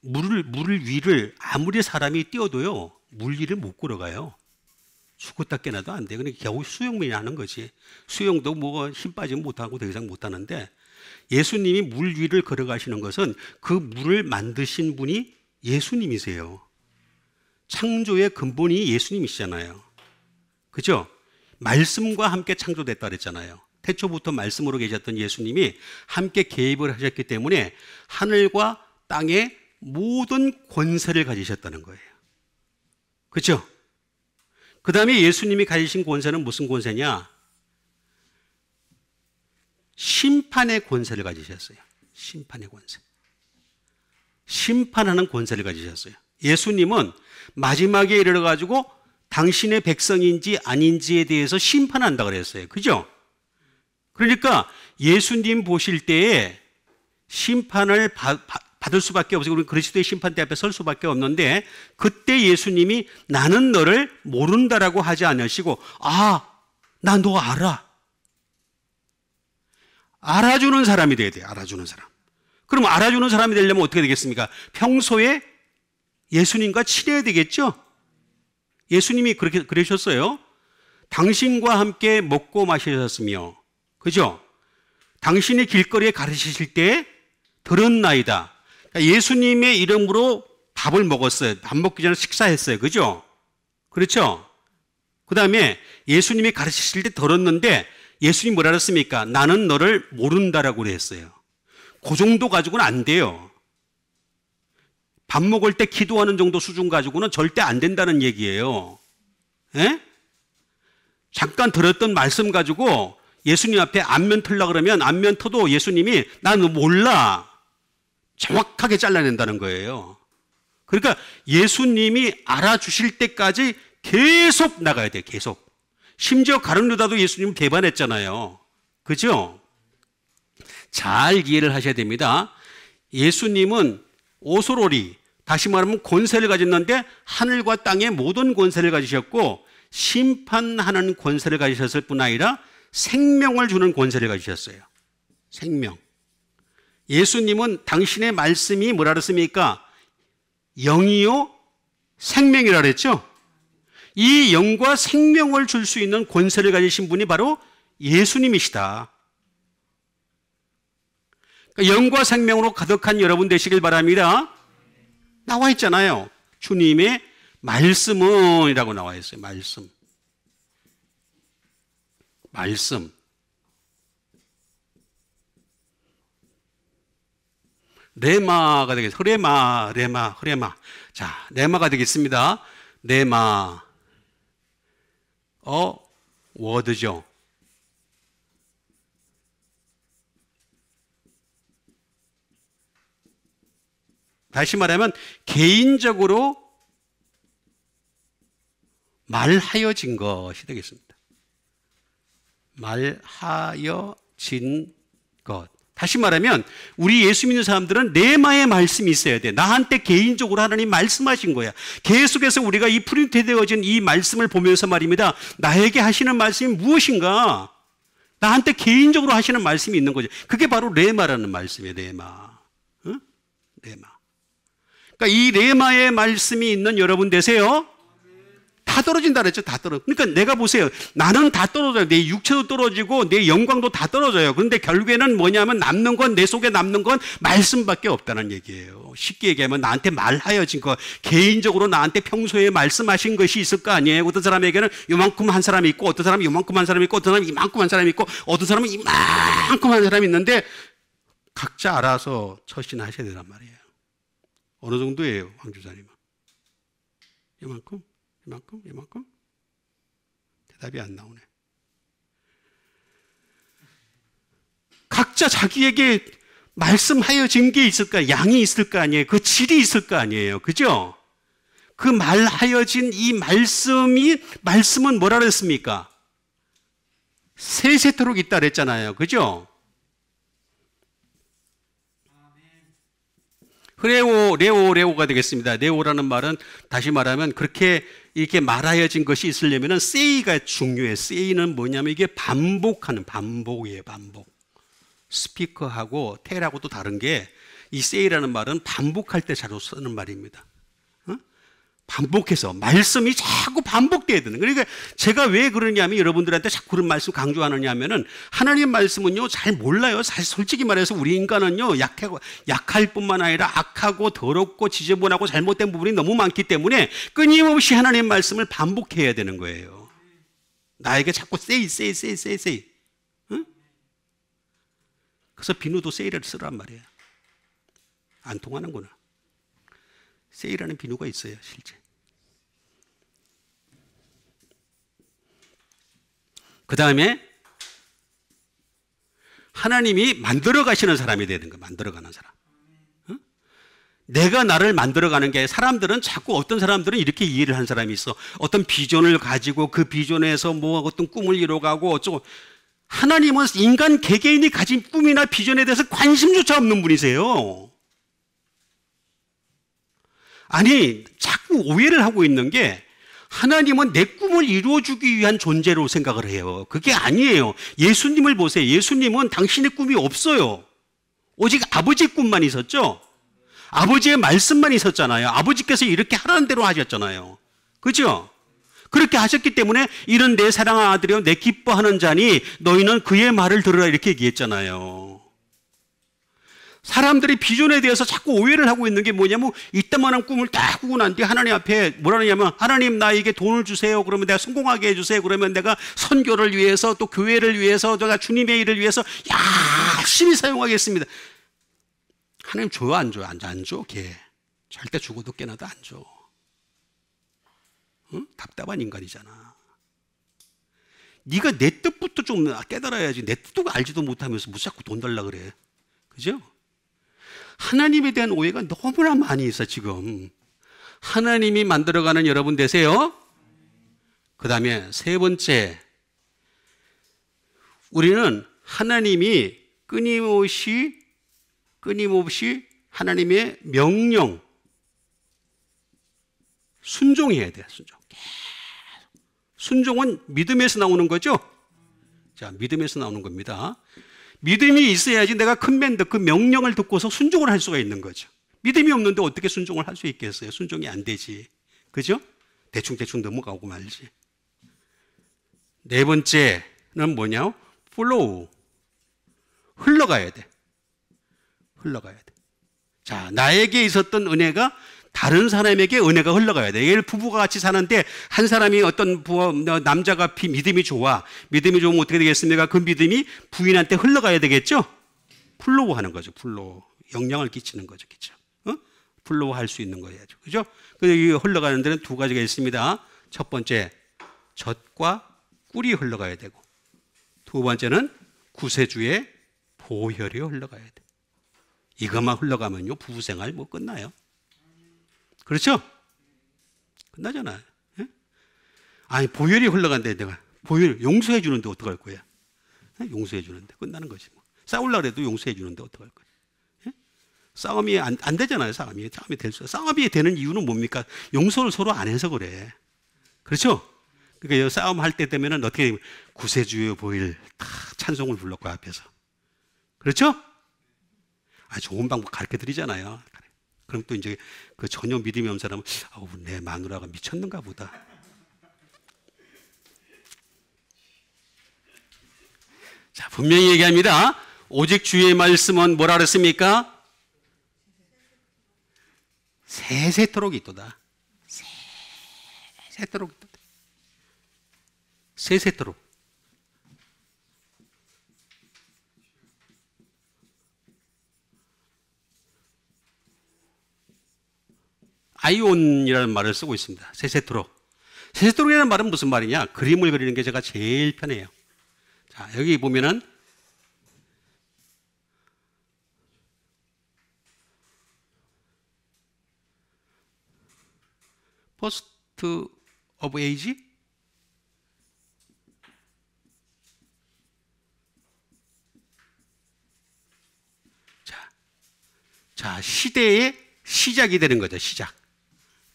물 위를 아무리 사람이 뛰어도요, 물 위를 못 걸어가요. 죽었다 깨나도 안 돼. 그러니까 겨우 수영만이 하는 거지. 수영도 뭐 힘 빠지면 못하고 더 이상 못하는데, 예수님이 물 위를 걸어가시는 것은 그 물을 만드신 분이 예수님이세요. 창조의 근본이 예수님이시잖아요. 그죠? 말씀과 함께 창조됐다 그랬잖아요. 태초부터 말씀으로 계셨던 예수님이 함께 개입을 하셨기 때문에 하늘과 땅의 모든 권세를 가지셨다는 거예요. 그죠? 그 다음에 예수님이 가지신 권세는 무슨 권세냐? 심판의 권세를 가지셨어요. 심판의 권세. 심판하는 권세를 가지셨어요. 예수님은 마지막에 이르러가지고 당신의 백성인지 아닌지에 대해서 심판한다 그랬어요. 그죠? 그러니까 예수님 보실 때에 심판을 받을 수밖에 없어요. 우리 그리스도의 심판대 앞에 설 수밖에 없는데, 그때 예수님이 나는 너를 모른다라고 하지 않으시고, 나 너 알아. 알아주는 사람이 돼야 돼요. 알아주는 사람. 그럼 알아주는 사람이 되려면 어떻게 되겠습니까? 평소에 예수님과 친해야 되겠죠? 예수님이 그러셨어요. 당신과 함께 먹고 마시셨으며, 그죠? 당신이 길거리에 가르치실 때 들었나이다. 그러니까 예수님의 이름으로 밥을 먹었어요. 밥 먹기 전에 식사했어요. 그죠? 그렇죠? 그 다음에 예수님이 가르치실 때 들었는데, 예수님이 뭐라 그랬습니까? 나는 너를 모른다라고 했어요. 그 정도 가지고는 안 돼요. 밥 먹을 때 기도하는 정도 수준 가지고는 절대 안 된다는 얘기예요. 에? 잠깐 들었던 말씀 가지고 예수님 앞에 안면 틀라 그러면 안면 터도 예수님이 난 너 몰라. 정확하게 잘라낸다는 거예요. 그러니까 예수님이 알아주실 때까지 계속 나가야 돼요. 계속. 심지어 가룟 유다도 예수님을 배반했잖아요. 그죠? 잘 이해를 하셔야 됩니다. 예수님은 오소로리, 다시 말하면 권세를 가졌는데 하늘과 땅의 모든 권세를 가지셨고 심판하는 권세를 가지셨을 뿐 아니라 생명을 주는 권세를 가지셨어요. 생명. 예수님은 당신의 말씀이 뭐라 그랬습니까? 영이요 생명이라 그랬죠? 이 영과 생명을 줄 수 있는 권세를 가지신 분이 바로 예수님이시다. 그러니까 영과 생명으로 가득한 여러분 되시길 바랍니다. 나와 있잖아요. 주님의 말씀은 이라고 나와 있어요. 말씀. 말씀. 레마가 되겠습니다. 흐레마. 자, 레마가 되겠습니다. 레마. 워드죠. 다시 말하면 개인적으로 말하여진 것이 되겠습니다. 말하여진 것. 다시 말하면 우리 예수 믿는 사람들은 레마의 말씀이 있어야 돼. 나한테 개인적으로 하나님 말씀하신 거야. 계속해서 우리가 이 프린트되어진 이 말씀을 보면서 말입니다. 나에게 하시는 말씀이 무엇인가? 나한테 개인적으로 하시는 말씀이 있는 거죠. 그게 바로 레마라는 말씀이에요. 레마. 응? 레마. 그러니까 이 레마의 말씀이 있는 여러분 되세요. 다 떨어진다 그랬죠. 다 떨어져. 그러니까 내가 보세요. 나는 다 떨어져요. 내 육체도 떨어지고 내 영광도 다 떨어져요. 그런데 결국에는 뭐냐면 남는 건, 내 속에 남는 건 말씀밖에 없다는 얘기예요. 쉽게 얘기하면 나한테 말하여진 거, 개인적으로 나한테 평소에 말씀하신 것이 있을 거 아니에요. 어떤 사람에게는 요만큼 한 사람이 있고, 어떤 사람은 요만큼 한 사람이 있고, 어떤 사람은 이만큼 한 사람이 있고, 어떤 사람은 이만큼 한 사람이 있는데 각자 알아서 처신하셔야 되란 말이에요. 어느 정도예요, 황주사님은? 이만큼? 이만큼? 이만큼? 대답이 안 나오네. 각자 자기에게 말씀하여진 게 있을까? 양이 있을 거 아니에요. 그 질이 있을 거 아니에요. 그죠? 그 말하여진 이 말씀은 뭐라 그랬습니까? 세세토록 있다 그랬잖아요. 그죠? 레오가 되겠습니다. 레오라는 말은 다시 말하면 그렇게 이렇게 말하여진 것이 있으려면 세이가 중요해요. 세이는 뭐냐면 이게 반복이에요. 반복. 스피커하고 텔하고 또 다른 게 이 세이라는 말은 반복할 때 자주 쓰는 말입니다. 반복해서 말씀이 자꾸 반복돼야 되는. 그러니까 제가 왜 그러냐면 여러분들한테 자꾸 그런 말씀 강조하느냐면은 하나님 말씀은요 잘 몰라요. 사실 솔직히 말해서 우리 인간은요 약할 뿐만 아니라 악하고 더럽고 지저분하고 잘못된 부분이 너무 많기 때문에 끊임없이 하나님 말씀을 반복해야 되는 거예요. 나에게 자꾸 say. 응? 그래서 비누도 say를 쓰란 말이에요. 안 통하는구나. 세이라는 비누가 있어요, 실제. 그 다음에 하나님이 만들어 가시는 사람이 되는 거예요. 만들어가는 사람. 응? 내가 나를 만들어가는 게 사람들은 자꾸 어떤 사람들은 이렇게 이해를 하는 사람이 있어. 어떤 비전을 가지고 그 비전에서 뭐 어떤 꿈을 이뤄가고 어쩌고. 하나님은 인간 개개인이 가진 꿈이나 비전에 대해서 관심조차 없는 분이세요. 아니, 자꾸 오해를 하고 있는 게 하나님은 내 꿈을 이루어주기 위한 존재로 생각을 해요. 그게 아니에요. 예수님을 보세요. 예수님은 당신의 꿈이 없어요. 오직 아버지 꿈만 있었죠. 아버지의 말씀만 있었잖아요. 아버지께서 이렇게 하라는 대로 하셨잖아요. 그죠? 그렇게 하셨기 때문에 이런 내 사랑하는 아들이요 내 기뻐하는 자니 너희는 그의 말을 들으라 이렇게 얘기했잖아요. 사람들이 비전에 대해서 자꾸 오해를 하고 있는 게 뭐냐면 이따만한 꿈을 딱 꾸고 난 뒤에 하나님 앞에 뭐라 하냐면 하나님 나에게 돈을 주세요. 그러면 내가 성공하게 해주세요. 그러면 내가 선교를 위해서 또 교회를 위해서 내가 주님의 일을 위해서 열심히 사용하겠습니다. 하나님 줘요 안 줘요? 안 줘. 걔 절대 죽어도 깨나도 안 줘. 응? 답답한 인간이잖아. 네가 내 뜻부터 좀 깨달아야지. 내 뜻도 알지도 못하면서 뭐 자꾸 돈 달라 그래. 그죠? 하나님에 대한 오해가 너무나 많이 있어 지금. 하나님이 만들어가는 여러분 되세요. 그 다음에 세 번째, 우리는 하나님이 끊임없이 하나님의 명령 순종해야 돼요. 순종은 믿음에서 나오는 거죠. 자, 믿음에서 나오는 겁니다. 믿음이 있어야지 내가 컨맨드, 그 명령을 듣고서 순종을 할 수가 있는 거죠. 믿음이 없는데 어떻게 순종을 할 수 있겠어요? 순종이 안 되지. 그죠? 대충 넘어가고 말지. 네 번째는 뭐냐? follow. 흘러가야 돼. 자, 나에게 있었던 은혜가 다른 사람에게 은혜가 흘러가야 돼. 예를 부부가 같이 사는데 한 사람이 어떤 남자가 믿음이 좋아. 믿음이 좋으면 어떻게 되겠습니까? 그 믿음이 부인한테 흘러가야 되겠죠? 플로우 하는 거죠. 플로우. 영향을 끼치는 거죠. 그죠? 플로우 할 수 있는 거예요. 그죠? 그래서 흘러가는 데는 두 가지가 있습니다. 첫 번째, 젖과 꿀이 흘러가야 되고, 두 번째는 구세주의 보혈이 흘러가야 돼. 이것만 흘러가면요, 부부생활 뭐 끝나요. 그렇죠? 끝나잖아요. 예? 아니, 보혈이 흘러간대. 내가 보혈 용서해 주는데 어떡할 거야? 용서해 주는데 끝나는 거지. 뭐. 싸우려고 해도 용서해 주는데 어떡할 거야? 예? 싸움이 안 되잖아요. 싸움이 될 수. 싸움이 되는 이유는 뭡니까? 용서를 서로 안 해서 그래. 그렇죠? 그러니까 싸움할 때 되면은 어떻게 구세주의 보혈 다 찬송을 불렀고 앞에서. 그렇죠? 아, 좋은 방법 가르쳐 드리잖아요. 그럼 또 이제 그 전혀 믿음이 없는 사람은 아우, 내 마누라가 미쳤는가 보다. 자, 분명히 얘기합니다. 오직 주의 말씀은 뭐라 그랬습니까? 세세토록 있도다. 세세토록 있도다. 세세토록. 아이온이라는 말을 쓰고 있습니다. 세세토록. 세세토록이라는 말은 무슨 말이냐? 그림을 그리는 게 제가 제일 편해요. 자, 여기 보면은 First of age? 자, 시대의 시작이 되는 거죠. 시작.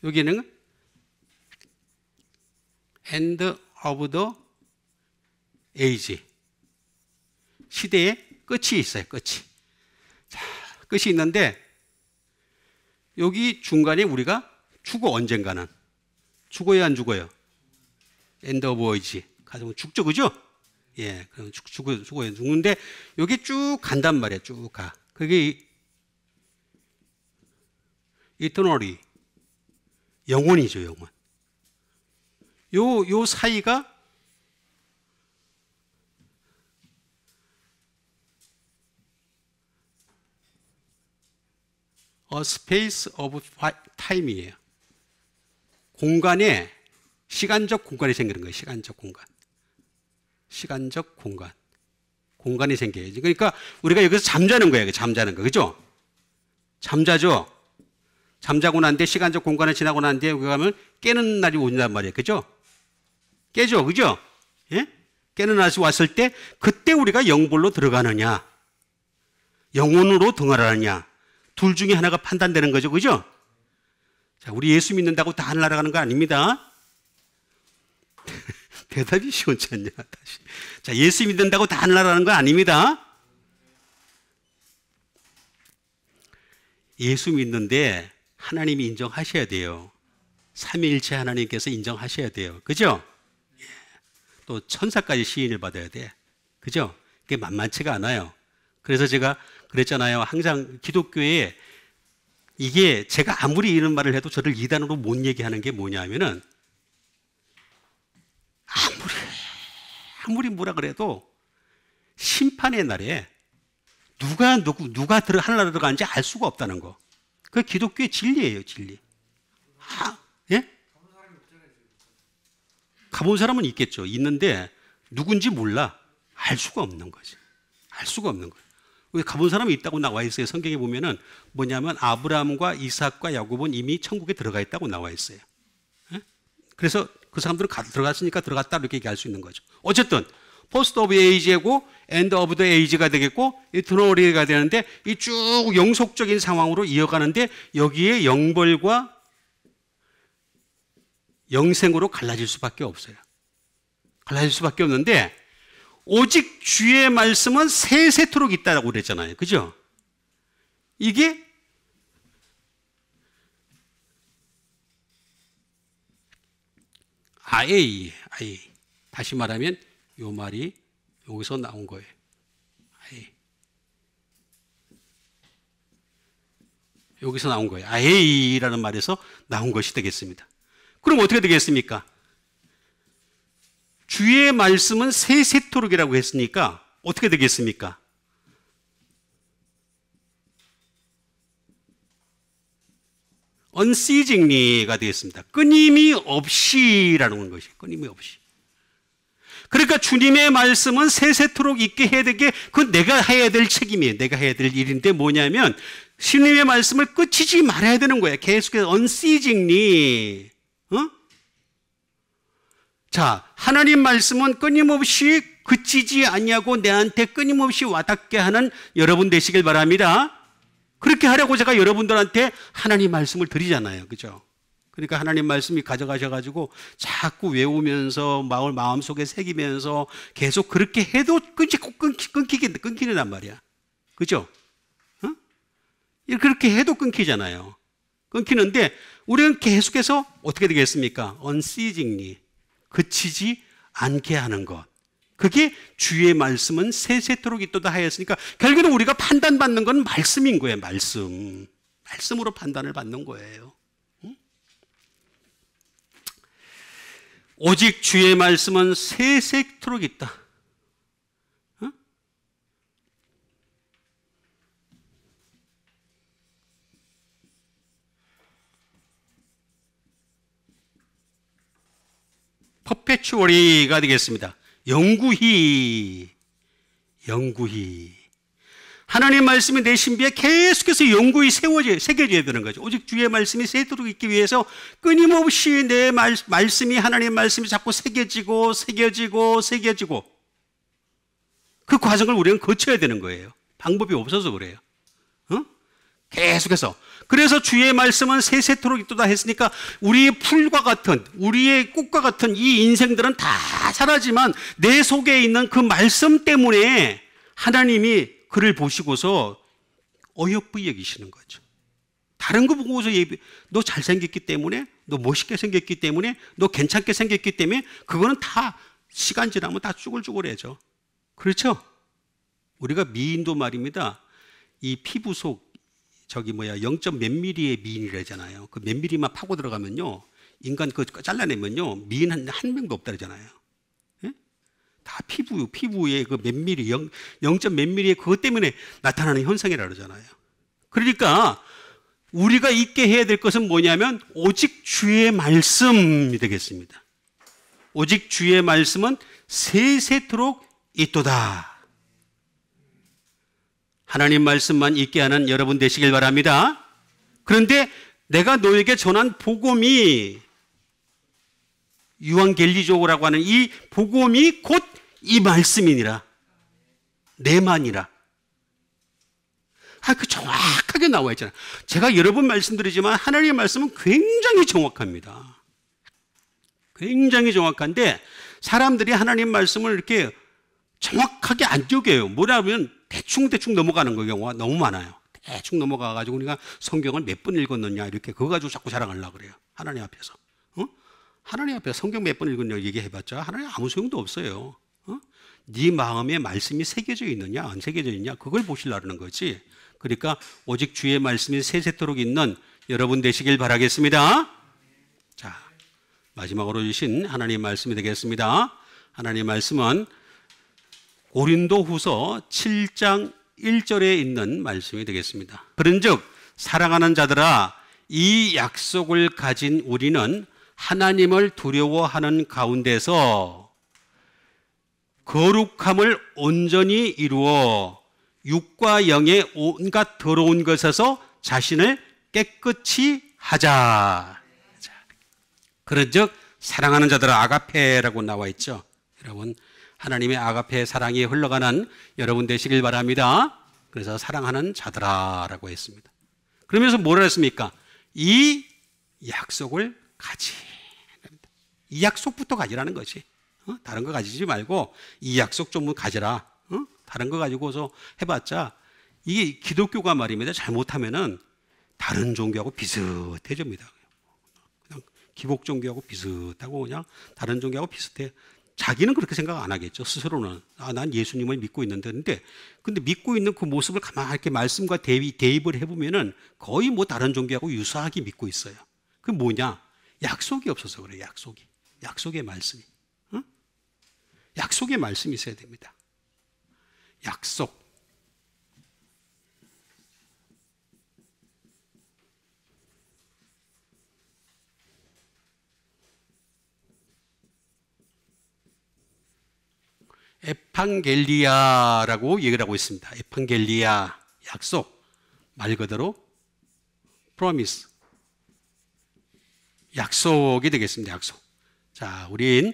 여기는 end of the age. 시대의 끝이 있어요. 끝이. 자, 끝이 있는데 여기 중간에 우리가 죽어. 언젠가는 죽어야 안 죽어요? end of age. 가정 죽죠, 그죠? 예, 그럼 죽어요. 죽는데 여기 쭉 간단 말이에요. 쭉 가. 그게 eternally. 영원이죠, 영원. 요 사이가 a space of time이에요. 공간에, 시간적 공간이 생기는 거예요. 시간적 공간. 시간적 공간. 공간이 생겨요. 그러니까 우리가 여기서 잠자는 거예요. 잠자는 거. 그죠? 잠자죠? 잠자고 난 뒤에 시간적 공간을 지나고 난 뒤에 우리가 가면 깨는 날이 온단 말이에요. 그죠? 깨죠. 그죠? 예? 깨는 날이 왔을 때 그때 우리가 영벌로 들어가느냐, 영혼으로 등하느냐, 둘 중에 하나가 판단되는 거죠. 그죠? 자, 우리 예수 믿는다고 다 하늘 날아가는 거 아닙니다. 대답이 시원치 않냐, 다시. 자, 예수 믿는다고 다 하늘 날아가는 거 아닙니다. 예수 믿는데 하나님이 인정하셔야 돼요. 삼위일체 하나님께서 인정하셔야 돼요. 그죠? 예. 또 천사까지 시인을 받아야 돼. 그죠? 그게 만만치가 않아요. 그래서 제가 그랬잖아요. 항상 기독교에 이게 제가 아무리 이런 말을 해도 저를 이단으로 못 얘기하는 게 뭐냐 하면은 아무리 뭐라 그래도 심판의 날에 누가 하늘나라 들어가는지 알 수가 없다는 거. 그 기독교의 진리예요, 진리. 예? 가본 사람은 있겠죠. 있는데 누군지 몰라. 알 수가 없는 거지. 알 수가 없는 거예요. 가본 사람이 있다고 나와 있어요. 성경에 보면은 뭐냐면 아브라함과 이삭과 야곱은 이미 천국에 들어가 있다고 나와 있어요. 예? 그래서 그 사람들은 들어갔으니까 들어갔다 이렇게 얘기할 수 있는 거죠. 어쨌든 포스트 오브 에이지고 엔드 오브 더 에이지가 되겠고 이터널리가 되는데 이 쭉 영속적인 상황으로 이어가는데 여기에 영벌과 영생으로 갈라질 수밖에 없어요. 갈라질 수밖에 없는데 오직 주의 말씀은 세세토록 있다라고 그랬잖아요. 그죠? 이게 아에이. 다시 말하면 이 말이 여기서 나온 거예요. 아에이. 여기서 나온 거예요. 아에이라는 말에서 나온 것이 되겠습니다. 그럼 어떻게 되겠습니까? 주의 말씀은 세세토록이라고 했으니까 어떻게 되겠습니까? unceasingly가 되겠습니다. 끊임이 없이라는 것이 끊임이 없이. 그러니까 주님의 말씀은 세세토록 있게 해야 되게 그건 내가 해야 될 책임이에요. 내가 해야 될 일인데 뭐냐면 주님의 말씀을 끝이지 말아야 되는 거예요. 계속해서 unceasingly. 자, 하나님 말씀은 끊임없이 그치지 않냐고 내한테 끊임없이 와닿게 하는 여러분 되시길 바랍니다. 그렇게 하려고 제가 여러분들한테 하나님 말씀을 드리잖아요. 그죠? 그러니까 하나님 말씀이 가져가셔가지고 자꾸 외우면서 마음속에 새기면서 계속 그렇게 해도 끊기는단 말이야. 그죠? 그렇게 해도 끊기잖아요. 끊기는데 우리는 계속해서 어떻게 되겠습니까? unceasingly. 그치지 않게 하는 것. 그게 주의 말씀은 세세토록 있도다 하였으니까 결국은 우리가 판단받는 건 말씀인 거예요. 말씀으로 판단을 받는 거예요. 오직 주의 말씀은 세세토록 있다. 퍼페추얼리가 되겠습니다. 영구히. 하나님 말씀이 내 신비에 계속해서 영구히 새겨져야 되는 거죠. 오직 주의 말씀이 새도록 있기 위해서 끊임없이 내 말씀이 하나님 말씀이 자꾸 새겨지고 그 과정을 우리는 거쳐야 되는 거예요. 방법이 없어서 그래요. 계속해서. 그래서 주의 말씀은 세세토록 있도다 했으니까 우리의 풀과 같은 우리의 꽃과 같은 이 인생들은 다 자라지만 내 속에 있는 그 말씀 때문에 하나님이 그를 보시고서 어여쁘게 여기시는 거죠. 다른 거 보고서 너 잘생겼기 때문에 너 멋있게 생겼기 때문에 너 괜찮게 생겼기 때문에 그거는 다 시간 지나면 다 쭈글쭈글해져. 그렇죠? 우리가 미인도 말입니다. 이 피부 속 0. 몇 미리의 미인이라잖아요. 그 몇 미리만 파고 들어가면요. 인간 그거 잘라내면요. 미인 한 명도 없다 그러잖아요. 예? 다 피부에 그 몇 미리, 0. 몇 미리의 그것 때문에 나타나는 현상이라 그러잖아요. 그러니까 우리가 있게 해야 될 것은 뭐냐면 오직 주의 말씀이 되겠습니다. 오직 주의 말씀은 세세토록 있도다. 하나님 말씀만 있게 하는 여러분 되시길 바랍니다. 그런데 내가 너에게 전한 복음이 유한겔리조라고 하는 이 복음이 곧 이 말씀이니라. 내만이라. 그 정확하게 나와 있잖아요. 제가 여러 번 말씀드리지만 하나님의 말씀은 굉장히 정확합니다. 굉장히 정확한데 사람들이 하나님 말씀을 이렇게 정확하게 안 쪼개요. 뭐라면 대충 넘어가는 경우가 너무 많아요. 대충 넘어가가지고 우리가 성경을 몇 번 읽었느냐 이렇게 그거 가지고 자꾸 자랑하려고 그래요. 하나님 앞에서. 하나님 앞에서 성경 몇 번 읽었냐 얘기해봤자 하나님 아무 소용도 없어요. 네 마음에 말씀이 새겨져 있느냐 안 새겨져 있냐 그걸 보시려는 거지. 그러니까 오직 주의 말씀이 세세토록 있는 여러분 되시길 바라겠습니다. 자, 마지막으로 주신 하나님 말씀이 되겠습니다. 하나님 말씀은 고린도후서 7장 1절에 있는 말씀이 되겠습니다. 그런즉 사랑하는 자들아 이 약속을 가진 우리는 하나님을 두려워하는 가운데서 거룩함을 온전히 이루어 육과 영의 온갖 더러운 것에서 자신을 깨끗이 하자. 그런즉 사랑하는 자들아, 아가페라고 나와 있죠. 여러분, 하나님의 아가페 사랑이 흘러가는 여러분 되시길 바랍니다. 그래서 사랑하는 자들아라고 했습니다. 그러면서 뭐라 했습니까? 이 약속을 가지. 이 약속부터 가지라는 거지. 다른 거 가지지 말고 이 약속 좀 가지라. 다른 거 가지고서 해봤자 이게 기독교가 말입니다. 잘못하면은 다른 종교하고 비슷해집니다. 그냥 기복 종교하고 비슷하고 그냥 다른 종교하고 비슷해. 자기는 그렇게 생각 안 하겠죠. 스스로는 난 예수님을 믿고 있는데, 근데 믿고 있는 그 모습을 가만히 이렇게 말씀과 대입을 해보면은 거의 뭐 다른 종교하고 유사하게 믿고 있어요. 그 뭐냐? 약속이 없어서 그래요. 약속의 말씀이. 약속의 말씀이 있어야 됩니다. 약속. 에판겔리아라고 얘기를 하고 있습니다. 에판겔리아, 약속. 말 그대로 promise. 약속이 되겠습니다. 약속. 자, 우린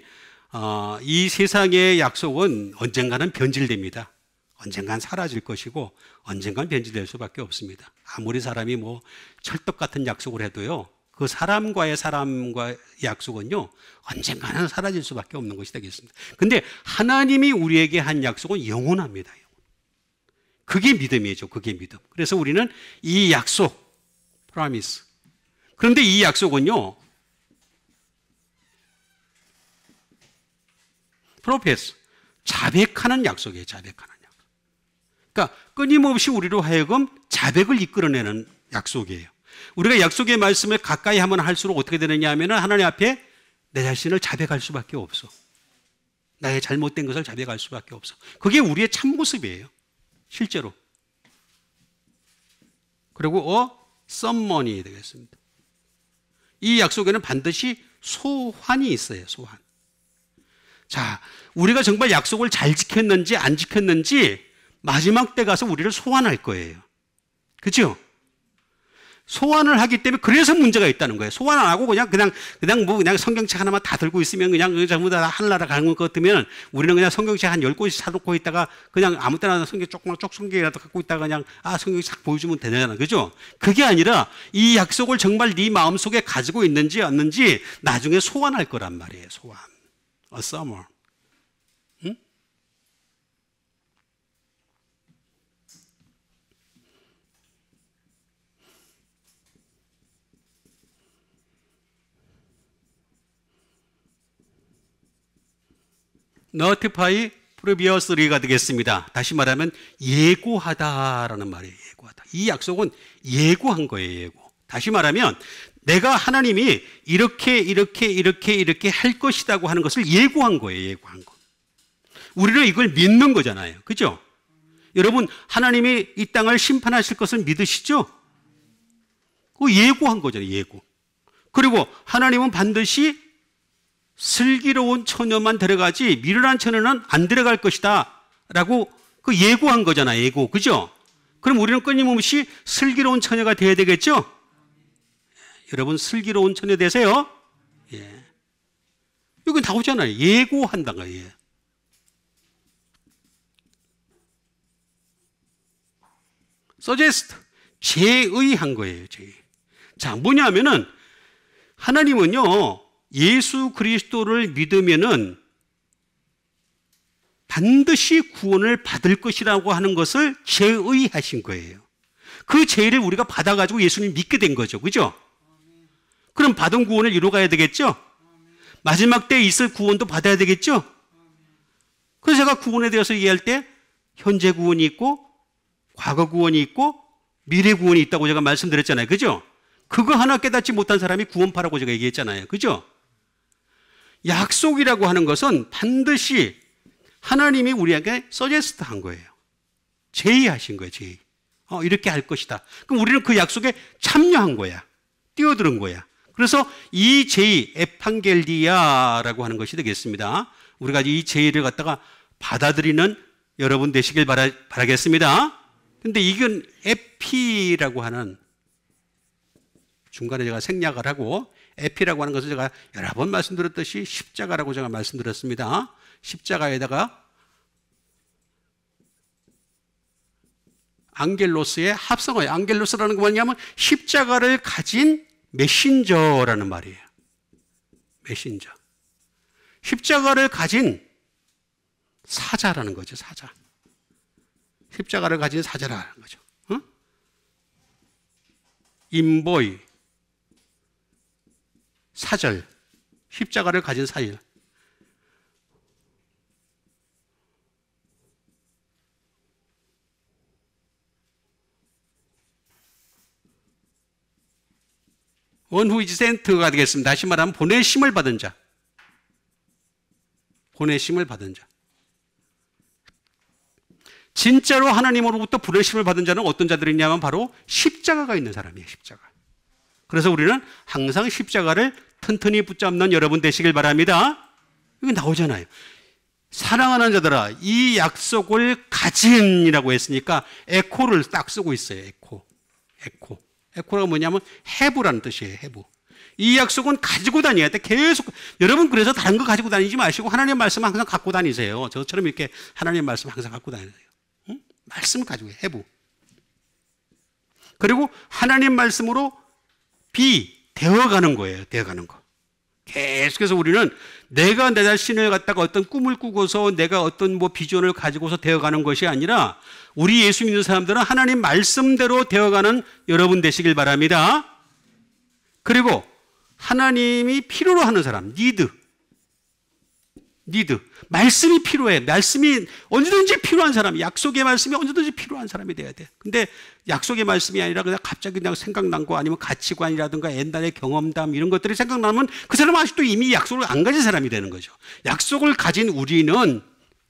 이 세상의 약속은 언젠가는 변질됩니다. 언젠간 사라질 것이고 언젠간 변질될 수밖에 없습니다. 아무리 사람이 뭐 철떡 같은 약속을 해도요, 그 사람과의 약속은요, 언젠가는 사라질 수밖에 없는 것이 되겠습니다. 근데 하나님이 우리에게 한 약속은 영원합니다. 그게 믿음이죠. 그게 믿음. 그래서 우리는 이 약속, promise. 그런데 이 약속은요, 프로페스, 자백하는 약속이에요. 자백하는 약속. 그러니까 끊임없이 우리로 하여금 자백을 이끌어내는 약속이에요. 우리가 약속의 말씀을 가까이 하면 할수록 어떻게 되느냐 하면 하나님 앞에 내 자신을 자백할 수밖에 없어. 나의 잘못된 것을 자백할 수밖에 없어. 그게 우리의 참모습이에요. 실제로. 그리고 썸머니 되겠습니다. 이 약속에는 반드시 소환이 있어요. 소환. 자, 우리가 정말 약속을 잘 지켰는지 안 지켰는지 마지막 때 가서 우리를 소환할 거예요. 그렇죠? 소환을 하기 때문에 그래서 문제가 있다는 거예요. 소환 안 하고 그냥 성경책 하나만 다 들고 있으면 그냥 전부 다 하늘나라 가는 것 같으면 우리는 그냥 성경책 한 10권씩 사놓고 있다가 그냥 아무 때나 성경 조그만 쪽성경이라도 갖고 있다가 그냥 성경 싹 보여주면 되잖아요. 그죠? 그게 아니라 이 약속을 정말 네 마음속에 가지고 있는지 없는지 나중에 소환할 거란 말이에요. 소환. A summer. 응? notify previously가 되겠습니다. 다시 말하면 예고하다라는 말이에요. 예고하다. 이 약속은 예고한 거예요. 예고. 다시 말하면 내가 하나님이 이렇게 할 것이라고 하는 것을 예고한 거예요. 예고한 거. 우리는 이걸 믿는 거잖아요. 그죠? 여러분, 하나님이 이 땅을 심판하실 것을 믿으시죠? 그 예고한 거잖아요. 예고. 그리고 하나님은 반드시 슬기로운 처녀만 데려가지 미련한 처녀는 안 데려갈 것이다 라고 그 예고한 거잖아요. 예고. 그죠? 그럼 우리는 끊임없이 슬기로운 처녀가 돼야 되겠죠? 여러분, 슬기로운 처녀 되세요? 예. 여기 나오잖아요. 예고한다는 거예요. suggest, 제의한 거예요. 제의. 자, 뭐냐면은 하나님은요, 예수 그리스도를 믿으면은 반드시 구원을 받을 것이라고 하는 것을 제의하신 거예요. 그 제의를 우리가 받아가지고 예수님 믿게 된 거죠. 그죠? 그럼 받은 구원을 이루어가야 되겠죠? 마지막 때에 있을 구원도 받아야 되겠죠? 그래서 제가 구원에 대해서 얘기할 때 현재 구원이 있고 과거 구원이 있고 미래 구원이 있다고 제가 말씀드렸잖아요. 그죠? 그거 하나 깨닫지 못한 사람이 구원파라고 제가 얘기했잖아요. 그죠? 약속이라고 하는 것은 반드시 하나님이 우리에게 서제스트 한 거예요. 제의하신 거예요. 제의. 이렇게 할 것이다. 그럼 우리는 그 약속에 참여한 거야. 뛰어드는 거야. 그래서 이 제의, 에판겔리아라고 하는 것이 되겠습니다. 우리가 이 제의를 갖다가 받아들이는 여러분 되시길 바라겠습니다. 근데 이건 에피라고 하는, 중간에 제가 생략을 하고 에피라고 하는 것을 제가 여러 번 말씀드렸듯이 십자가라고 제가 말씀드렸습니다. 십자가에다가 앙겔로스의 합성어예요. 앙겔로스라는 건 뭐냐면 십자가를 가진 메신저라는 말이에요. 메신저. 십자가를 가진 사자라는 거죠. 사자. 십자가를 가진 사자라는 거죠. 어? 인보이, 사절, 십자가를 가진 사절. 원 후 이즈 센트가 되겠습니다. 다시 말하면 보내심을 받은 자. 보내심을 받은 자. 진짜로 하나님으로부터 보내심을 받은 자는 어떤 자들이냐면 바로 십자가가 있는 사람이에요. 십자가. 그래서 우리는 항상 십자가를 튼튼히 붙잡는 여러분 되시길 바랍니다. 여기 나오잖아요. 사랑하는 자들아, 이 약속을 가진이라고 했으니까 에코를 딱 쓰고 있어요. 에코. 에코. 에코가 뭐냐면 해부라는 뜻이에요. 해부. 이 약속은 가지고 다녀야 돼. 계속. 여러분 그래서 다른 거 가지고 다니지 마시고 하나님의 말씀 항상 갖고 다니세요. 저처럼 이렇게 하나님의 말씀 항상 갖고 다니세요. 응? 말씀을 가지고 해부. 그리고 하나님 말씀으로 되어가는 거예요. 되어가는 거. 계속해서 우리는 내가 내 자신을 갖다가 어떤 꿈을 꾸고서 내가 어떤 비전을 가지고서 되어가는 것이 아니라 우리 예수 믿는 사람들은 하나님 말씀대로 되어가는 여러분 되시길 바랍니다. 그리고 하나님이 필요로 하는 사람, 니드. 말씀이 필요해. 말씀이 언제든지 필요한 사람, 약속의 말씀이 언제든지 필요한 사람이 돼야 돼. 근데 약속의 말씀이 아니라 그냥 갑자기 그냥 생각난 거 아니면 가치관이라든가 옛날의 경험담 이런 것들이 생각나면 그 사람은 아직도 이미 약속을 안 가진 사람이 되는 거죠. 약속을 가진 우리는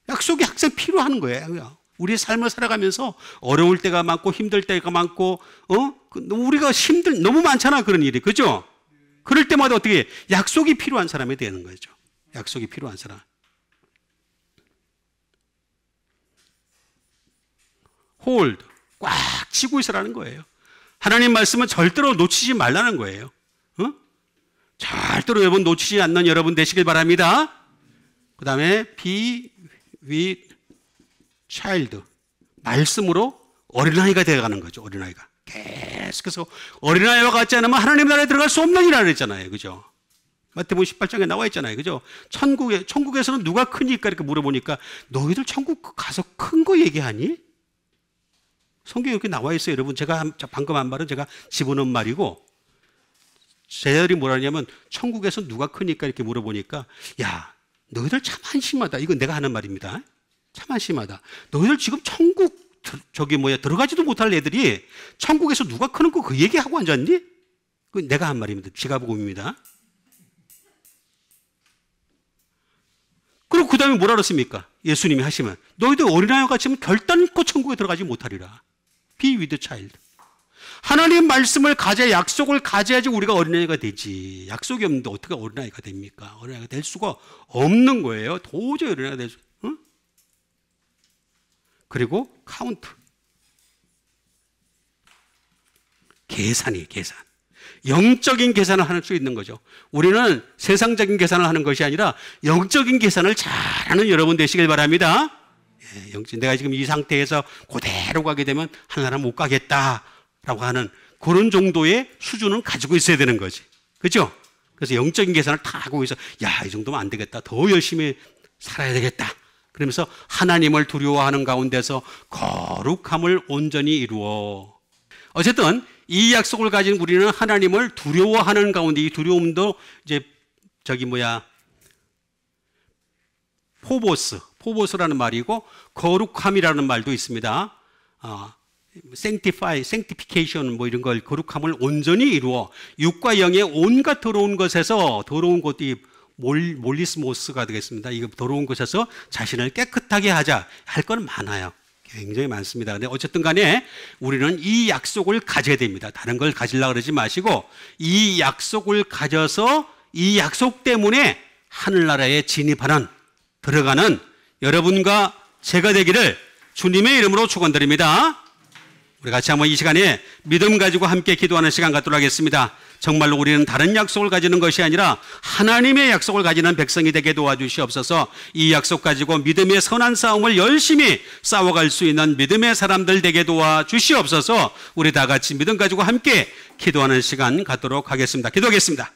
약속이 항상 필요한 거예요. 우리의 삶을 살아가면서 어려울 때가 많고 힘들 때가 많고, 우리가 너무 많잖아, 그런 일이. 그죠? 그럴 때마다 어떻게 해? 약속이 필요한 사람이 되는 거죠. 약속이 필요한 사람. 홀드, 꽉 쥐고 있으라는 거예요. 하나님 말씀은 절대로 놓치지 말라는 거예요. 절대로 여러분 놓치지 않는 여러분 되시길 바랍니다. 그 다음에 be with child. 말씀으로 어린아이가 되어가는 거죠. 어린아이가. 계속해서 어린아이와 같지 않으면 하나님 나라에 들어갈 수 없는 이라 그랬잖아요. 그죠? 마태복음 18장에 나와 있잖아요. 그죠? 천국에서는 누가 크니까 이렇게 물어보니까 너희들 천국 가서 큰 거 얘기하니? 성경에 이렇게 나와 있어요. 여러분, 제가 방금 한 말은 제가 집어넣은 말이고, 제자들이 뭐라 하냐면 천국에서 누가 크니까 이렇게 물어보니까, 야, 너희들 참 한심하다. 이건 내가 하는 말입니다. 참 한심하다. 너희들 지금 천국 들어가지도 못할 애들이 천국에서 누가 크는 거 그 얘기하고 앉았니? 그건 내가 한 말입니다. 지가복음입니다. 그리고 그 다음에 뭐라 그랬습니까? 예수님이 하시면 너희들 어린아이와 같이 하면 결단코 천국에 들어가지 못하리라. Be with child. 하나님 말씀을 가져야, 약속을 가져야지 우리가 어린아이가 되지. 약속이 없는데 어떻게 어린아이가 됩니까? 어린아이가 될 수가 없는 거예요. 도저히 어린아이가 될 수. 응? 그리고 카운트. 계산. 영적인 계산을 할 수 있는 거죠. 우리는 세상적인 계산을 하는 것이 아니라 영적인 계산을 잘하는 여러분 되시길 바랍니다. 내가 지금 이 상태에서 그대로 가게 되면 하나님 못 가겠다라고 하는 그런 정도의 수준은 가지고 있어야 되는 거지. 그렇죠? 그래서 영적인 계산을 다 하고 있어. 야, 이 정도면 안 되겠다. 더 열심히 살아야 되겠다. 그러면서 하나님을 두려워하는 가운데서 거룩함을 온전히 이루어. 어쨌든 이 약속을 가진 우리는 하나님을 두려워하는 가운데, 이 두려움도 이제 포보스라는 말이고 거룩함이라는 말도 있습니다. sanctification 이런 걸, 거룩함을 온전히 이루어 육과 영의 온갖 더러운 것에서, 더러운 것이 몰리스모스가 되겠습니다. 이거 더러운 것에서 자신을 깨끗하게 하자. 할 건 많아요. 굉장히 많습니다. 근데 어쨌든 간에 우리는 이 약속을 가져야 됩니다. 다른 걸 가지려고 그러지 마시고 이 약속을 가져서 이 약속 때문에 하늘나라에 진입하는, 들어가는 여러분과 제가 되기를 주님의 이름으로 축원드립니다. 우리 같이 한번 이 시간에 믿음 가지고 함께 기도하는 시간 갖도록 하겠습니다. 정말로 우리는 다른 약속을 가지는 것이 아니라 하나님의 약속을 가지는 백성이 되게 도와주시옵소서. 이 약속 가지고 믿음의 선한 싸움을 열심히 싸워갈 수 있는 믿음의 사람들 되게 도와주시옵소서. 우리 다 같이 믿음 가지고 함께 기도하는 시간 갖도록 하겠습니다. 기도하겠습니다.